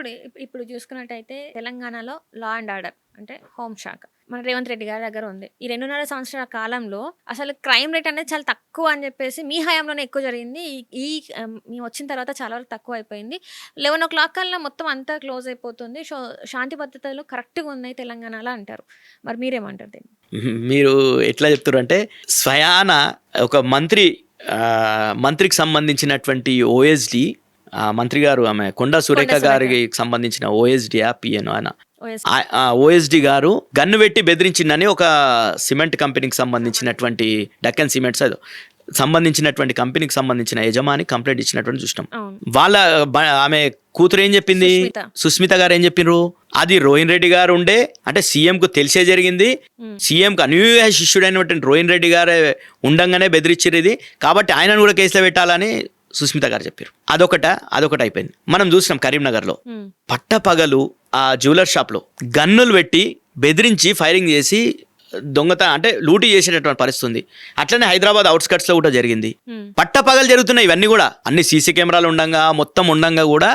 ఇప్పుడు చూసుకున్నట్టయితే తెలంగాణలో లా అండ్ ఆర్డర్ అంటే హోమ్ శాఖ మన రేవంత్ రెడ్డి గారి దగ్గర ఉంది. ఈ 2.5 సంవత్సరాల కాలంలో అసలు క్రైమ్ రేట్ అనేది చాలా తక్కువ అని చెప్పేసి, మీ హయాంలోనే ఎక్కువ జరిగింది, మేము వచ్చిన తర్వాత చాలా వరకు తక్కువ అయిపోయింది. 11 o'clock కల్లా మొత్తం అంతా క్లోజ్ అయిపోతుంది. శాంతి భద్రతలు కరెక్ట్గా ఉన్నాయి తెలంగాణలో అంటారు. మరి మీరేమంటారు దీన్ని? మీరు ఎట్లా చెప్తారు అంటే, స్వయాన ఒక మంత్రికి సంబంధించినటువంటి ఓఎస్డి మంత్రి గారు, ఆమె కొండా సురేఖ గారికి సంబంధించిన ఓఎస్డి పిఎన్ ఆయన ఓఎస్డి గారు గన్ను పెట్టి బెదిరించిందని ఒక సిమెంట్ కంపెనీకి సంబంధించినటువంటి డక్కన్ సిమెంట్స్ సంబంధించినటువంటి కంపెనీకి సంబంధించిన యజమాని కంప్లైంట్ ఇచ్చినటువంటి చూసినాం. వాళ్ళ ఆమె కూతురు ఏం చెప్పింది, సుస్మిత గారు ఏం చెప్పిండ్రు, అది రోహిన్ రెడ్డి గారు ఉండే, అంటే సీఎంకు తెలిసే జరిగింది, సీఎంకు అనుయూయ శిష్యుడైనటువంటి రోహిన్ రెడ్డి గారే ఉండంగానే బెదిరించారు ఇది, కాబట్టి ఆయనను కూడా కేసులో పెట్టాలని సుస్మిత గారు చెప్పారు. అదొకటి అయిపోయింది. మనం చూసినాం కరీంనగర్లో పట్టపగలు ఆ జ్యువెలర్ షాప్ లో గన్నులు పెట్టి బెదిరించి ఫైరింగ్ చేసి అంటే లూటీ చేసేటటువంటి పరిస్థితి ఉంది. అట్లనే హైదరాబాద్ అవుట్స్కట్స్ లో కూడా జరిగింది. పట్టపగలు జరుగుతున్నాయి ఇవన్నీ కూడా, అన్ని సీసీ కెమెరాలు ఉండంగా కూడా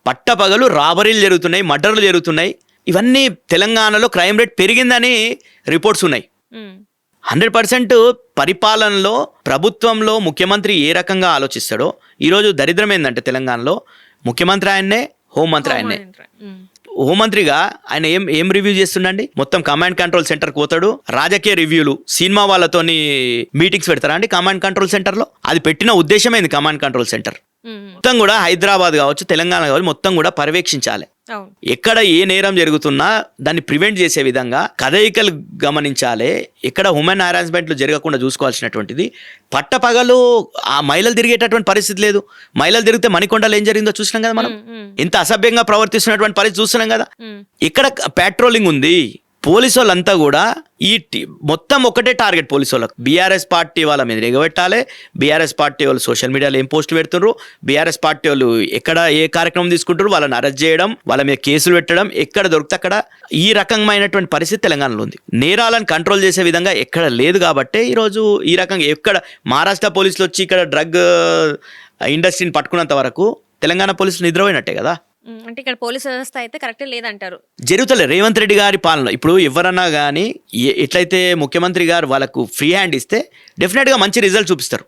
పట్టపగలు రాబరీలు జరుగుతున్నాయి, మర్డర్లు జరుగుతున్నాయి. ఇవన్నీ తెలంగాణలో క్రైమ్ రేట్ పెరిగిందని రిపోర్ట్స్ ఉన్నాయి. 100% పరిపాలనలో, ప్రభుత్వంలో ముఖ్యమంత్రి ఏ రకంగా ఆలోచిస్తాడో. ఈరోజు దరిద్రం ఏంటంటే తెలంగాణలో ముఖ్యమంత్రి ఆయన్నే, హోంమంత్రి ఆయన్నే. హోంమంత్రిగా ఆయన ఏం రివ్యూ చేస్తుండండి? మొత్తం కమాండ్ కంట్రోల్ సెంటర్ పోతాడు, రాజకీయ రివ్యూలు, సినిమా వాళ్ళతోని మీటింగ్స్ పెడతారా అండి కమాండ్ కంట్రోల్ సెంటర్లో? అది పెట్టిన ఉద్దేశమైంది కమాండ్ కంట్రోల్ సెంటర్ మొత్తం కూడా హైదరాబాద్ కావచ్చు, తెలంగాణ కావచ్చు, మొత్తం కూడా పర్యవేక్షించాలి. ఎక్కడ ఏ నేరం జరుగుతున్నా దాన్ని ప్రివెంట్ చేసే విధంగా కదయికలు గమనించాలి. ఎక్కడ హ్యూమన్ హరాస్మెంట్లు జరగకుండా చూసుకోవాల్సినటువంటిది. పట్టపగలు ఆ మహిళలు తిరిగేటటువంటి పరిస్థితి లేదు. మహిళలు తిరిగితే మణికొండలో ఏం జరిగిందో చూసినాం కదా మనం, ఎంత అసభ్యంగా ప్రవర్తిస్తున్నటువంటి పరిస్థితి చూస్తున్నాం కదా. ఇక్కడ పెట్రోలింగ్ ఉంది. పోలీసు వాళ్ళంతా కూడా మొత్తం ఒకటే టార్గెట్ పోలీసు వాళ్ళకు, బీఆర్ఎస్ పార్టీ వాళ్ళ మీద ఎగబెట్టాలి. బీఆర్ఎస్ పార్టీ వాళ్ళు సోషల్ మీడియాలో ఏం పోస్టులు పెడుతున్నారు, బీఆర్ఎస్ పార్టీ వాళ్ళు ఎక్కడ ఏ కార్యక్రమం తీసుకుంటారు, వాళ్ళని అరెస్ట్ చేయడం, వాళ్ళ మీద కేసులు పెట్టడం, ఎక్కడ దొరికితే అక్కడ ఈ రకమైనటువంటి పరిస్థితి తెలంగాణలో ఉంది. నేరాలను కంట్రోల్ చేసే విధంగా ఎక్కడ లేదు. కాబట్టి ఈరోజు ఈ రకంగా ఎక్కడ మహారాష్ట్ర పోలీసులు వచ్చి ఇక్కడ డ్రగ్ ఇండస్ట్రీని పట్టుకున్నంత వరకు తెలంగాణ పోలీసులు నిద్రపోయినట్టే కదా. అంటే ఇక్కడ పోలీస్ వ్యవస్థ అయితే కరెక్ట్ లేదంటారు. జరుగుతలే రేవంత్ రెడ్డి గారి పాలన. ఇప్పుడు ఎవరన్నా కానీ ఎట్లయితే ముఖ్యమంత్రి గారు వాళ్ళకు ఫ్రీ హ్యాండ్ ఇస్తే డెఫినెట్గా మంచి రిజల్ట్ చూపిస్తారు.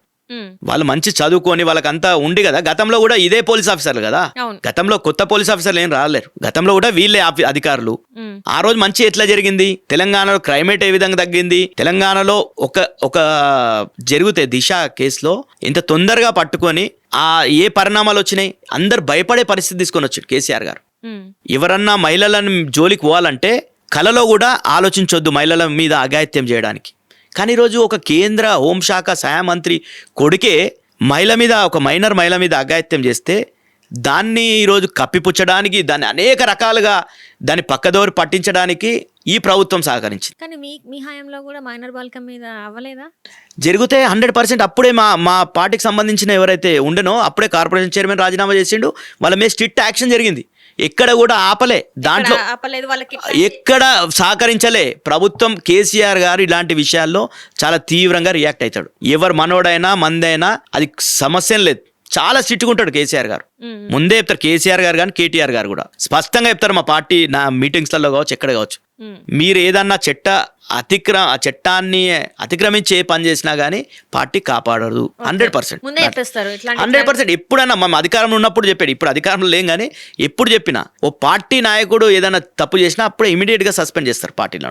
వాళ్ళు మంచి చదువుకొని వాళ్ళకంతా ఉండి కదా. గతంలో కూడా ఇదే పోలీస్ ఆఫీసర్లు కదా, గతంలో కొత్త పోలీస్ ఆఫీసర్లు ఏం రాలేరు. గతంలో కూడా వీళ్ళే అధికారులు. ఆ రోజు మంచి ఎట్లా జరిగింది, తెలంగాణలో క్రైమేట్ ఏ విధంగా తగ్గింది, తెలంగాణలో ఒక జరిగితే దిశ కేసులో ఎంత తొందరగా పట్టుకొని ఏ పరిణామాలు వచ్చినాయి, అందరు భయపడే పరిస్థితి తీసుకొని వచ్చాడు కేసీఆర్ గారు. ఎవరన్నా మహిళలను జోలికి పోవాలంటే కలలో కూడా ఆలోచించొద్దు మహిళల మీద అఘాయిత్యం చేయడానికి. కానీ ఈరోజు ఒక కేంద్ర హోంశాఖ సహాయ మంత్రి కొడుకే ఒక మైనర్ మహిళ మీద అఘాయిత్యం చేస్తే దాన్ని ఈరోజు కప్పిపుచ్చడానికి, దాన్ని అనేక రకాలుగా దాన్ని పక్కదోరి పట్టించడానికి ఈ ప్రభుత్వం సహకరించింది. కానీ మీ హయాంలో కూడా మైనర్ బాలిక మీద అవ్వలేదా? జరిగితే 100% అప్పుడే మా పార్టీకి సంబంధించిన ఎవరైతే ఉండనో అప్పుడే కార్పొరేషన్ చైర్మన్ రాజీనామా చేసిండు. వాళ్ళ మీద స్ట్రిక్ట్ యాక్షన్ జరిగింది. ఎక్కడ కూడా ఆపలే, దాంట్లో ఆపలేదు వాళ్ళకి. ఎక్కడ సహకరించలే. ప్రభుత్వం కేసీఆర్ గారు ఇలాంటి విషయాల్లో చాలా తీవ్రంగా రియాక్ట్ అవుతాడు. ఎవరు మనోడైనా మందైనా అది సమస్య లేదు, చాలా స్ట్రిక్ట్గా ఉంటాడు కేసీఆర్ గారు. ముందే చెప్తారు కేసీఆర్ గారు కానీ కేటీఆర్ గారు కూడా స్పష్టంగా చెప్తారు. మా పార్టీ నా మీటింగ్స్లలో కావచ్చు, ఎక్కడ కావచ్చు, మీరు ఏదన్నా చట్టాన్ని అతిక్రమించి ఏ పని చేసినా గానీ పార్టీ కాపాడదు. 100%. 100%. ఎప్పుడన్నా మా అధికారంలో ఉన్నప్పుడు చెప్పాడు, ఇప్పుడు అధికారంలో లేం కానీ ఎప్పుడు చెప్పినా ఓ పార్టీ నాయకుడు ఏదైనా తప్పు చేసినా అప్పుడే ఇమీడియట్ గా సస్పెండ్ చేస్తారు పార్టీలో.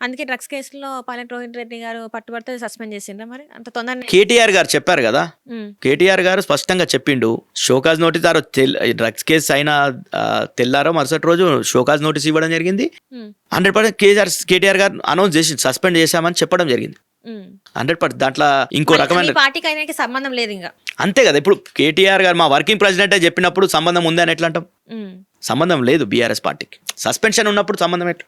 అందుకే డ్రగ్స్ కేసులో పైలట్ రోహిత్ రెడ్డి గారు పట్టుబడితే సస్పెండ్ చేసిండ్రా మరి అంత తొందరగా? కేటీఆర్ గారు చెప్పారు కదా, కేటీఆర్ గారు స్పష్టంగా చెప్పిండు. షోకాజ్ నోటీస్ డ్రగ్స్ కేసు అయిన తెల్లారో మరుసటి రోజు షోకాజ్ నోటీస్ ఇవ్వడం జరిగింది. 100% కేటీఆర్ గారు అనౌన్స్ చేసి సస్పెండ్ చేశామని చెప్పడం జరిగింది. 100%. దాంట్లో ఇంకో రకమైన పార్టీకి అయినా సంబంధం లేదు ఇంకా. అంతే కదా. ఇప్పుడు కేటీఆర్ గారు మా వర్కింగ్ ప్రెసిడెంట్ చెప్పినప్పుడు సంబంధం ఉంది అని ఎట్లా అంటాం? సంబంధం లేదు. బీఆర్ఎస్ పార్టీకి సస్పెన్షన్ ఉన్నప్పుడు సంబంధం ఎట్లా?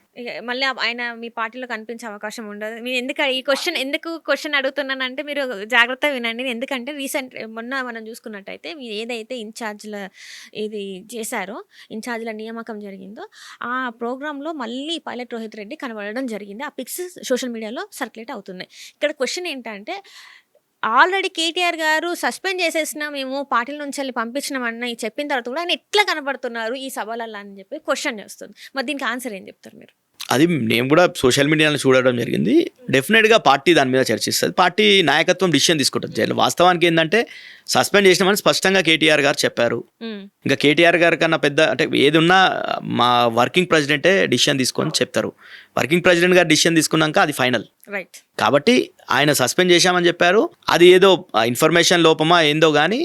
మళ్ళీ ఆయన మీ పార్టీలో కనిపించే అవకాశం ఉండదు. మీరు ఎందుకు క్వశ్చన్ అడుగుతున్నానంటే మీరు జాగ్రత్తగా వినండి. ఎందుకంటే మొన్న మనం చూసుకున్నట్టయితే మీరు ఏదైతే ఇన్ఛార్జ్ల ఇది చేశారో, ఇన్ఛార్జ్ల నియామకం జరిగిందో ఆ ప్రోగ్రాంలో మళ్ళీ పైలట్ రోహిత్ రెడ్డి కనబడడం జరిగింది. ఆ పిక్స్ సోషల్ మీడియాలో సర్క్యులేట్ అవుతున్నాయి. ఇక్కడ క్వశ్చన్ ఏంటంటే ఆల్రెడీ కేటీఆర్ గారు సస్పెండ్ చేసేసినా మేము పార్టీల నుంచి వెళ్ళి పంపించినామన్న చెప్పిన తర్వాత కూడా ఆయన ఎట్లా కనబడుతున్నారు ఈ సభలలో అని చెప్పి క్వశ్చన్ చేస్తుంది. మరి దీనికి ఆన్సర్ ఏం చెప్తారు మీరు? అది నేను కూడా సోషల్ మీడియాలో చూడడం జరిగింది. డెఫినెట్గా పార్టీ దాని మీద చర్చిస్తుంది. పార్టీ నాయకత్వం డిసిషన్ తీసుకుంటుంది. వాస్తవానికి ఏంటంటే సస్పెండ్ చేసినామని స్పష్టంగా కేటీఆర్ గారు చెప్పారు. ఇంకా కేటీఆర్ గారి కన్నా పెద్ద అంటే ఏది ఉన్నా మా వర్కింగ్ ప్రెసిడెంటే డిసిషన్ తీసుకొని చెప్తారు. వర్కింగ్ ప్రెసిడెంట్ గారు డిసిషన్ తీసుకున్నాక అది ఫైనల్. రైట్. కాబట్టి ఆయన సస్పెండ్ చేశామని చెప్పారు. అది ఏదో ఇన్ఫర్మేషన్ లోపమా ఏందో కానీ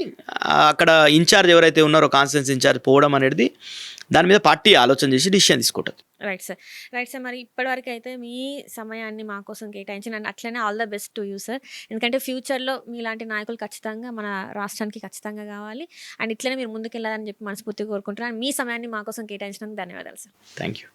అక్కడ ఇన్ఛార్జ్ ఎవరైతే ఉన్నారో కాన్స్టిట్యూన్సీ ఇన్ఛార్జ్ పోవడం అనేది దాని మీద పార్టీ ఆలోచన చేసి డిసిషన్ తీసుకుంటుంది. Right sir. మరి ఇప్పటివరకు అయితే మీ సమయాన్ని మా కోసం కేటాయించిన అట్లనే all the best to you sir. ఎందుకంటే ఫ్యూచర్లో మీలాంటి నాయకులు ఖచ్చితంగా మన రాష్ట్రానికి ఖచ్చితంగా కావాలి. అండ్ ఇట్లనే మీరు ముందుకెళ్ళాలని చెప్పి మనస్ఫూర్తిగా కోరుకుంటున్నాను. మీ సమయాన్ని మా కోసం కేటాయించినందుకు ధన్యవాదాలు సార్. Thank you.